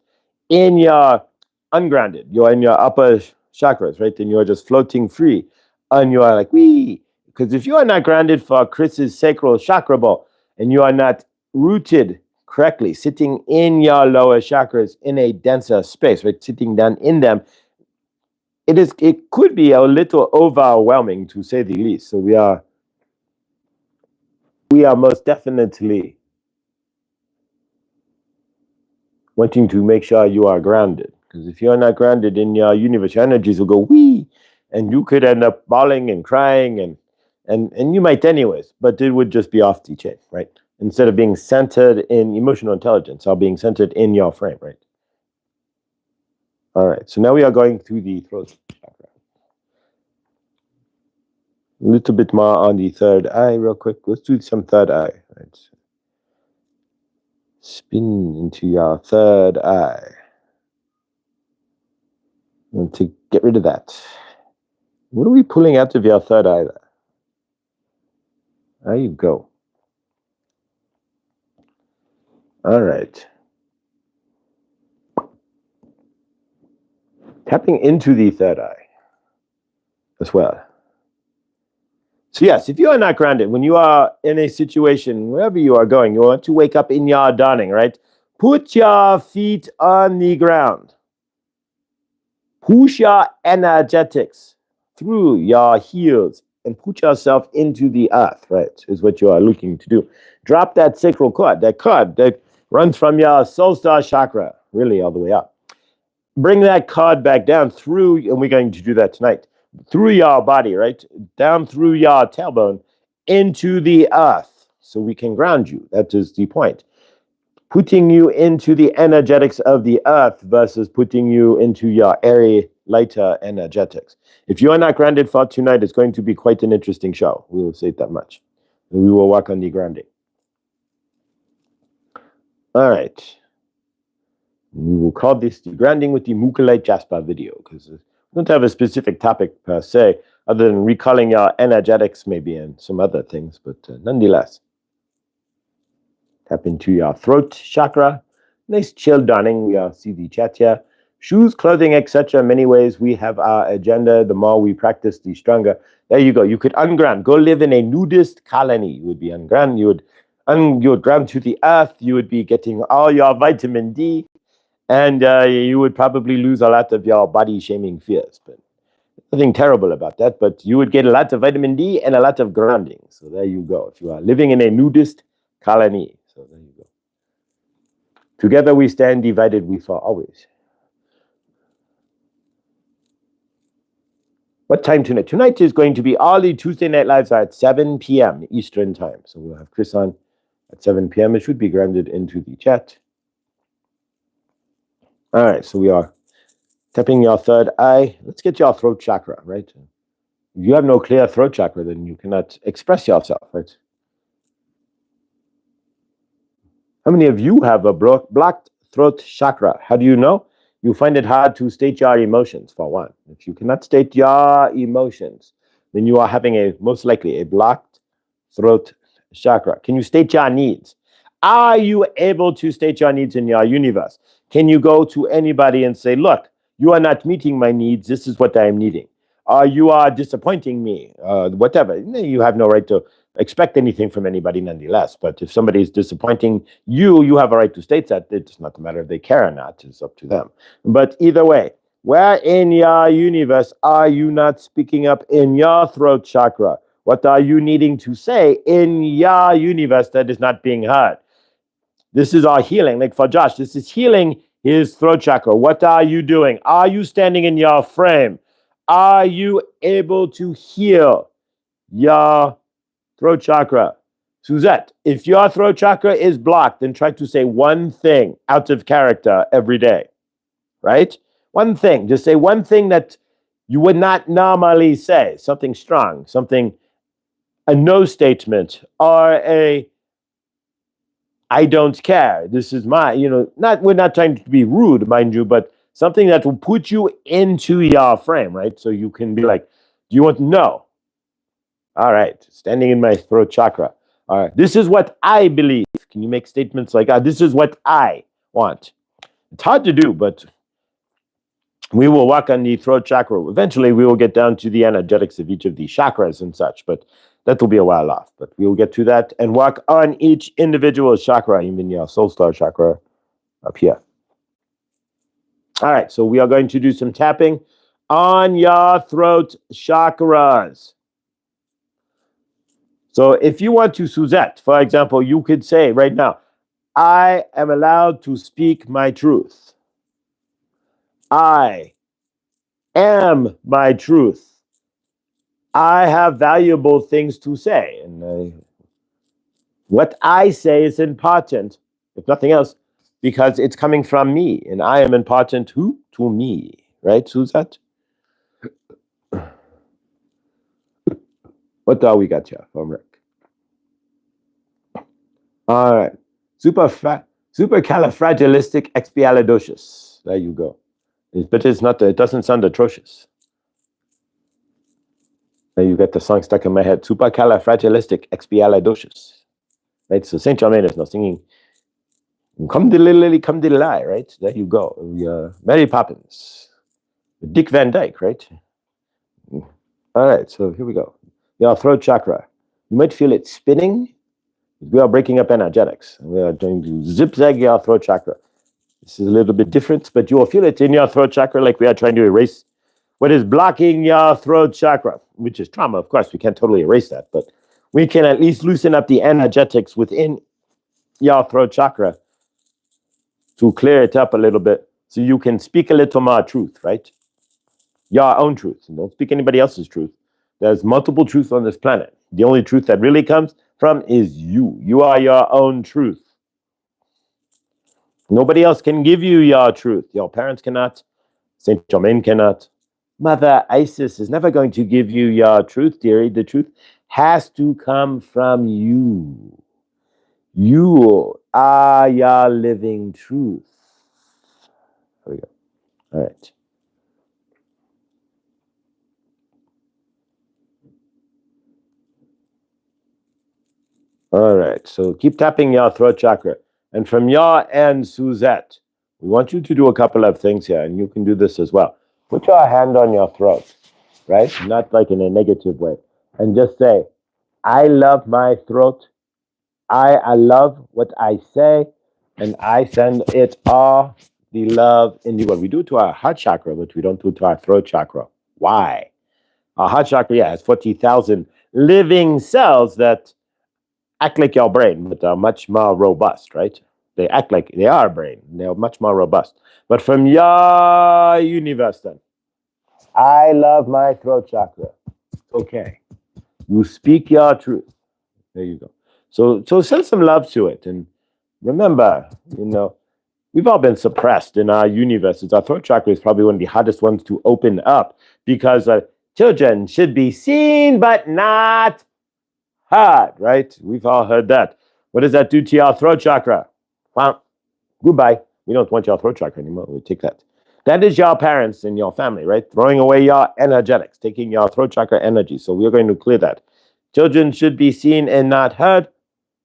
in your ungrounded, you are in your upper chakras, right? And you are just floating free and you are like, wee. Because if you are not grounded for Chris's sacral chakra ball and you are not rooted correctly, sitting in your lower chakras in a denser space, right? Sitting down in them, it could be a little overwhelming to say the least. So we are most definitely wanting to make sure you are grounded. Because if you're not grounded in your universe, your energies will go wee, and you could end up bawling and crying, and you might anyways, but it would just be off the chain, right? Instead of being centered in emotional intelligence or being centered in your frame, right? All right, so now we are going through the throat chakra. A little bit more on the third eye real quick. Let's do some third eye, right? Spin into your third eye. And to get rid of that. What are we pulling out of your third eye there? There you go. All right. Tapping into the third eye as well. So yes, if you are not grounded, when you are in a situation, wherever you are going, you want to wake up in your dawning, right? Put your feet on the ground. Push your energetics through your heels and put yourself into the earth, right? Is what you are looking to do. Drop that sacral cord that runs from your soul star chakra, really all the way up. Bring that cord back down through, and we're going to do that tonight, through your body, right? Down through your tailbone into the earth so we can ground you. That is the point. Putting you into the energetics of the earth versus putting you into your airy, lighter energetics. If you are not grounded for tonight, it's going to be quite an interesting show. We will say it that much. We will work on the grounding. All right. We will call this the grounding with the Mukalite Jasper video because we don't have a specific topic per se, other than recalling your energetics maybe and some other things, but nonetheless. Tap into your throat chakra. Nice chill dawning. We see the chat here. Shoes, clothing, etc. Many ways we have our agenda. The more we practice, the stronger. There you go. You could unground. Go live in a nudist colony. You would be unground. You would ground to the earth. You would be getting all your vitamin D. And you would probably lose a lot of your body shaming fears. But nothing terrible about that. But you would get a lot of vitamin D and a lot of grounding. So there you go. If you are living in a nudist colony. So there you go. Together we stand, divided we fall always. What time tonight? Tonight is going to be all the Tuesday Night Lives are at 7 p.m. Eastern time. So we'll have Chris on at 7 p.m. It should be grounded into the chat. All right, so we are tapping your third eye. Let's get your throat chakra, right? If you have no clear throat chakra, then you cannot express yourself, right? How many of you have a blocked throat chakra? How do you know? You find it hard to state your emotions, for one. If you cannot state your emotions, then you are having most likely a blocked throat chakra. Can you state your needs? Are you able to state your needs in your universe? Can you go to anybody and say, look, you are not meeting my needs. This is what I am needing. You are disappointing me, whatever. You have no right to expect anything from anybody nonetheless. But if somebody is disappointing you, you have a right to state that. It's not a matter if they care or not. It's up to them. But either way, where in your universe are you not speaking up in your throat chakra? What are you needing to say in your universe that is not being heard? This is our healing. Like for Josh, this is healing his throat chakra. What are you doing? Are you standing in your frame? Are you able to heal your throat chakra? Suzette, if your throat chakra is blocked, then try to say one thing out of character every day, right? One thing. Just say one thing that you would not normally say. Something strong, a no statement, or a I don't care. This is my, we're not trying to be rude, mind you, but something that will put you into your frame, right? So you can be like, do you want to know? All right, standing in my throat chakra. All right, this is what I believe. Can you make statements like, this is what I want? It's hard to do, but we will work on the throat chakra. Eventually, we will get down to the energetics of each of the chakras and such, but that will be a while off. But we will get to that and work on each individual chakra, even your soul star chakra up here. All right, so we are going to do some tapping on your throat chakras. So if you want to, Suzette, for example, you could say right now, I am allowed to speak my truth. I am my truth. I have valuable things to say. And what I say is important, if nothing else, because it's coming from me. And I am important who? To me. Right, Suzette? What do we got here from Rick? All right. Supercalifragilisticexpialidocious. There you go. But it's not. It doesn't sound atrocious. Now you get the song stuck in my head. Supercalifragilisticexpialidocious. Right. So Saint Germain is now singing. Come diddly, come diddly. Right. There you go. Mary Poppins. Dick Van Dyke. Right. All right. So here we go. Your throat chakra. You might feel it spinning. We are breaking up energetics. We are going to zigzag your throat chakra. This is a little bit different, but you will feel it in your throat chakra like we are trying to erase what is blocking your throat chakra, which is trauma. Of course, we can't totally erase that, but we can at least loosen up the energetics within your throat chakra to clear it up a little bit so you can speak a little more truth, right? Your own truth. And don't speak anybody else's truth. There's multiple truths on this planet. The only truth that really comes from is you. You are your own truth. Nobody else can give you your truth. Your parents cannot. Saint Germain cannot. Mother Isis is never going to give you your truth, dearie. The truth has to come from you. You are your living truth. There we go. All right. All right, so keep tapping your throat chakra. And from your end, Suzette, we want you to do a couple of things here, and you can do this as well. Put your hand on your throat, right? Not like in a negative way. And just say, I love my throat. I love what I say, and I send it all the love in the world. We do it to our heart chakra, but we don't do it to our throat chakra. Why? Our heart chakra, has 40,000 living cells that act like your brain, but are much more robust, right? They act like they are a brain. They're much more robust. But from your universe, then, I love my throat chakra. Okay. You speak your truth. There you go. So send some love to it. And remember, we've all been suppressed in our universes. Our throat chakra is probably one of the hardest ones to open up because Children should be seen but not heard, right? We've all heard that. What does that do to your throat chakra? Well, goodbye. We don't want your throat chakra anymore. We take that. That is your parents and your family, right? Throwing away your energetics, taking your throat chakra energy. So we're going to clear that. Children should be seen and not heard.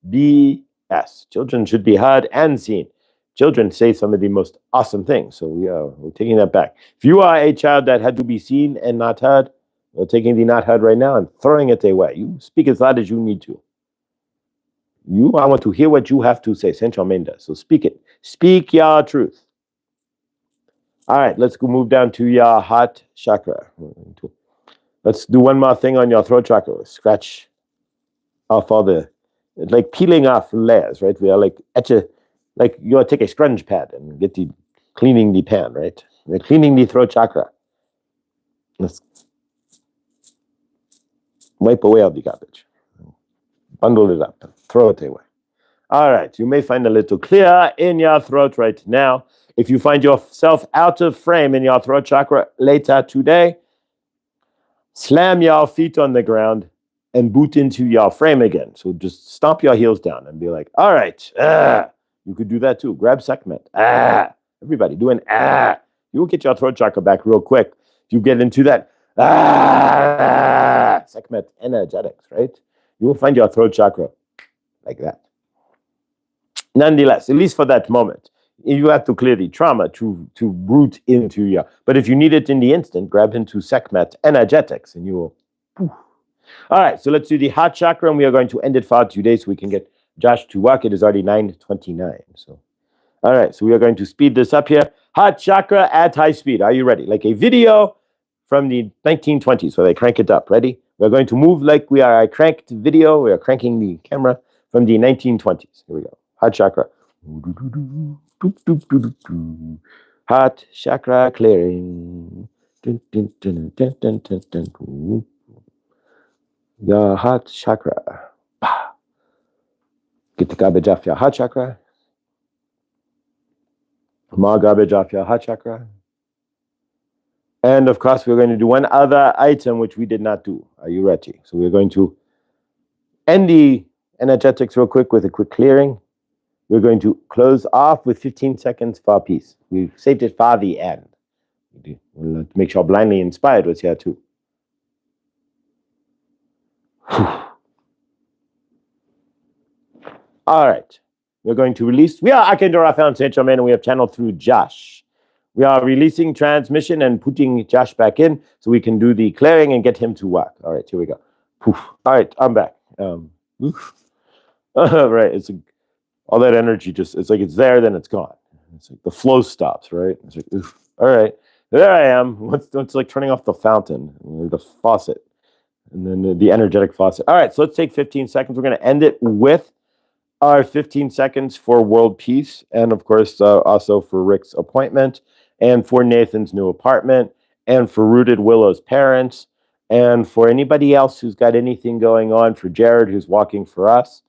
BS. Children should be heard and seen. Children say some of the most awesome things. So we're taking that back. If you are a child that had to be seen and not heard, we're taking the not heard right now and throwing it away. You speak as loud as you need to. I want to hear what you have to say. Saint Germain does. So speak it. Speak your truth. All right, let's go move down to your heart chakra. Let's do one more thing on your throat chakra. Scratch off all the, like peeling off layers, right? We are like like you take a sponge pad and get the cleaning the pan, right? We're cleaning the throat chakra. Let's wipe away all the garbage. Bundle it up, throw it away. All right, you may find a little clear in your throat right now. If you find yourself out of frame in your throat chakra later today, slam your feet on the ground and boot into your frame again. So just stomp your heels down and be like, all right, you could do that too. Grab Sekhmet. Everybody doing You will get your throat chakra back real quick. If you get into that Sekhmet energetics, right? You will find your throat chakra like that. Nonetheless, at least for that moment, you have to clear the trauma to root into your. But if you need it in the instant, grab into Sekhmet energetics and you will. Poof. All right, so let's do the heart chakra, and we are going to end it for today so we can get Josh to work. It is already 9:29. So, all right, so we are going to speed this up here. Heart chakra at high speed. Are you ready? Like a video from the 1920s where they crank it up. Ready? We're going to move like we are a cranked video. We are cranking the camera from the 1920s. Here we go. Heart chakra. Heart chakra clearing. Your heart chakra. Get the garbage off your heart chakra. More garbage off your heart chakra. And of course, we're going to do one other item which we did not do. Are you ready? So we're going to end the energetics real quick with a quick clearing. We're going to close off with 15 seconds for peace. We've saved it for the end. We'll make sure blindly inspired was here too. All right. We're going to release. We are Archangel Raphael and Saint Germain, and we have channeled through Josh. We are releasing transmission and putting Josh back in so we can do the clearing and get him to work. All right, here we go. Poof. All right, I'm back. All right, all that energy it's like it's there, then it's gone. It's like the flow stops, right? It's like, oof. All right, there I am. It's like turning off the fountain, the faucet, and then the energetic faucet. All right, so let's take 15 seconds. We're going to end it with our 15 seconds for world peace, and of course, also for Rick's appointment, and for Nathan's new apartment, and for Rooted Willow's parents, and for anybody else who's got anything going on, for Jared who's walking for us.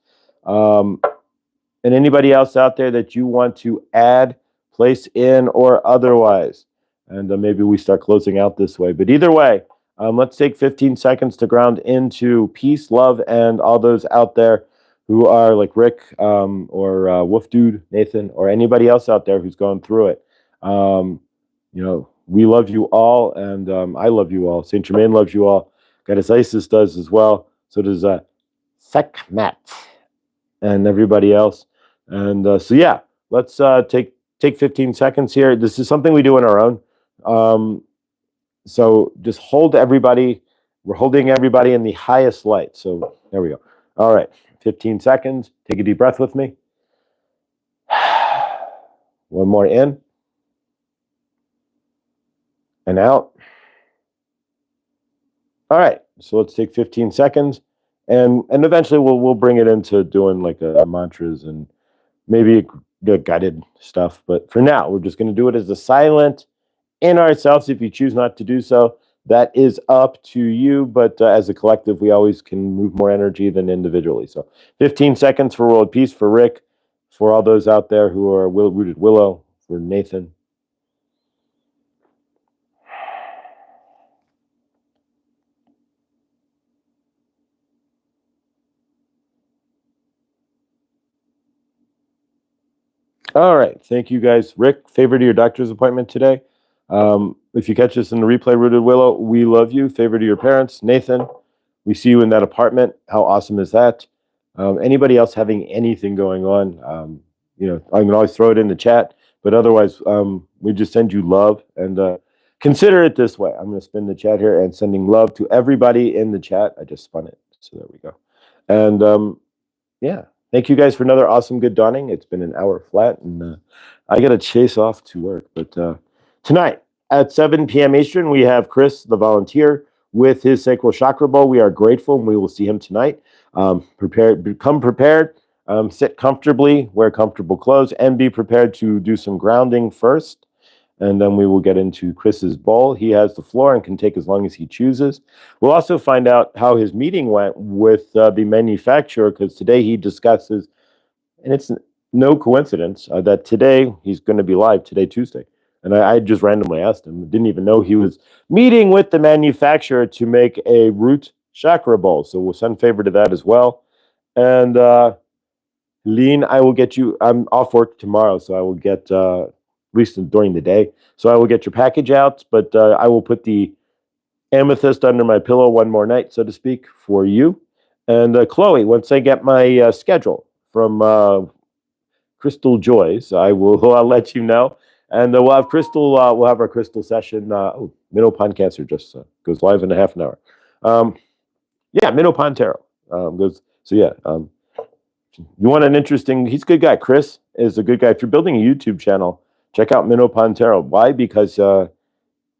And anybody else out there that you want to add, place in, or otherwise. And maybe we start closing out this way. But either way, let's take 15 seconds to ground into peace, love, and all those out there who are like Rick or Wolf Dude, Nathan, or anybody else out there who's going through it. We love you all, and I love you all. Saint Germain loves you all. Goddess Isis does as well. So does Sekhmet and everybody else. And so yeah, let's take 15 seconds here. This is something we do on our own. So just hold everybody. We're holding everybody in the highest light. So there we go. All right, 15 seconds. Take a deep breath with me. One more in and out. All right, so let's take 15 seconds, and eventually we'll bring it into doing like a mantras and maybe guided stuff. But for now, we're just going to do it as a silent in ourselves. If you choose not to do so, that is up to you. But as a collective, we always can move more energy than individually. So 15 seconds for world peace, for Rick, for all those out there who are Rooted Willow, for Nathan. All right. Thank you, guys. Rick, favor to your doctor's appointment today. If you catch us in the replay, Rooted Willow, we love you. Favor to your parents. Nathan, we see you in that apartment. How awesome is that? Anybody else having anything going on? I can always throw it in the chat, but otherwise, we just send you love and consider it this way. I'm going to spin the chat here and sending love to everybody in the chat. I just spun it. So there we go. And yeah, thank you guys for another awesome Good Dawning. It's been an hour flat, and I got to chase off to work. But tonight at 7 p.m. Eastern, we have Chris, the volunteer, with his sacral chakra bowl. We are grateful, and we will see him tonight. Become prepared, sit comfortably, wear comfortable clothes, and be prepared to do some grounding first. And then we will get into Chris's bowl. He has the floor and can take as long as he chooses. We'll also find out how his meeting went with the manufacturer, because today he discusses, and it's no coincidence that today he's going to be live, today, Tuesday. And I just randomly asked him, didn't even know he was meeting with the manufacturer to make a root chakra bowl. So we'll send favor to that as well. And Lean, I will get you, I'm off work tomorrow, so I will get, at least during the day, so I will get your package out, but I will put the amethyst under my pillow one more night, so to speak, for you. And Chloe, once I get my schedule from Crystal Joys, I'll let you know. And we'll have Crystal, we'll have our Crystal session. Minnow Pond Cancer just goes live in a half an hour. Yeah, Minnow Pond Tarot goes, so yeah. You want an interesting, he's a good guy. Chris is a good guy. If you're building a YouTube channel, check out Minnow Pond Tarot. Why? Because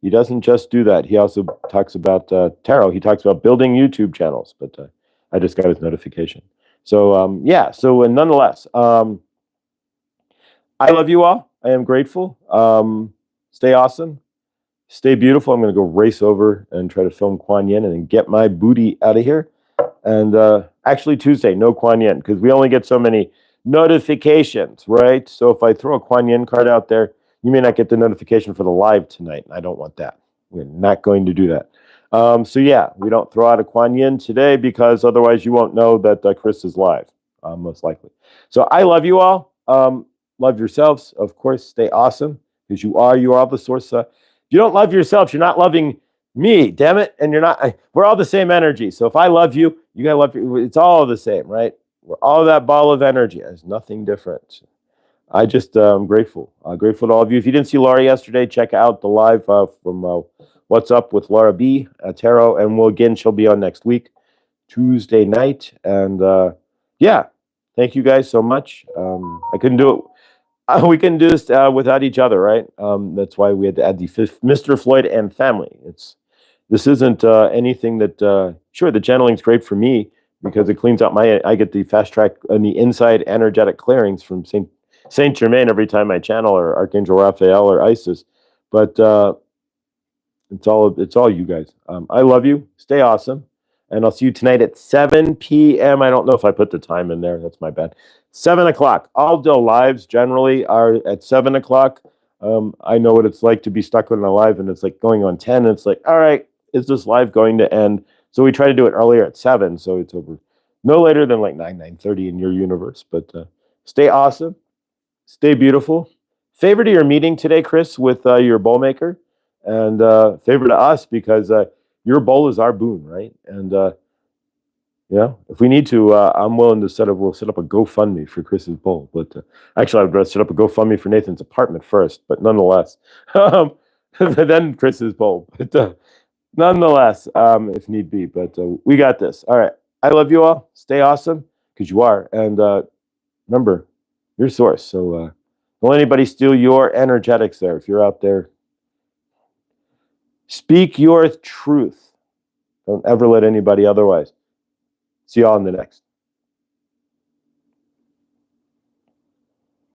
he doesn't just do that. He also talks about tarot. He talks about building YouTube channels, but I just got his notification. So yeah, so nonetheless, I love you all. I am grateful. Stay awesome. Stay beautiful. I'm going to go race over and try to film Kuan Yin and then get my booty out of here. And actually Tuesday, no Kuan Yin, because we only get so many notifications, right? So if I throw a Kuan Yin card out there, you may not get the notification for the live tonight. I don't want that. We're not going to do that. So yeah, we don't throw out a Kuan Yin today because otherwise you won't know that Chris is live, most likely. So I love you all. Love yourselves, of course. Stay awesome, because you are the source. If you don't love yourself, you're not loving me, damn it. And you're not, we're all the same energy. So if I love you, you gotta love you. It's all the same, right? We're all that ball of energy. There's nothing different. I just am grateful. Grateful to all of you. If you didn't see Laura yesterday, check out the live from What's Up with Laura B. Tarot. And she'll be on next week, Tuesday night. And yeah, thank you guys so much. I couldn't do it. We couldn't do this without each other, right? That's why we had to add the Mr. Floyd and family. This isn't anything that, sure, the channeling's great for me because it cleans out I get the fast track on the inside energetic clearings from Saint Germain every time I channel, or Archangel Raphael or Isis. But it's all you guys. I love you. Stay awesome. And I'll see you tonight at 7 p.m. I don't know if I put the time in there. That's my bad. 7 o'clock. All the lives generally are at 7 o'clock. I know what it's like to be stuck on a live and it's like going on 10. And it's like, all right, is this live going to end? So we try to do it earlier at 7. So it's over no later than like 9:30 in your universe. But stay awesome. Stay beautiful. Favor to your meeting today, Chris, with your bowl maker. And favor to us because your bowl is our boon, right? And if we need to, I'm willing to we'll set up a GoFundMe for Chris's bowl. But actually, I'd rather set up a GoFundMe for Nathan's apartment first. But nonetheless, then Chris's bowl. But nonetheless, if need be. But we got this. All right. I love you all. Stay awesome, because you are. And remember, your source. So don't let anybody steal your energetics there. If you're out there, speak your truth. Don't ever let anybody otherwise. See y'all in the next.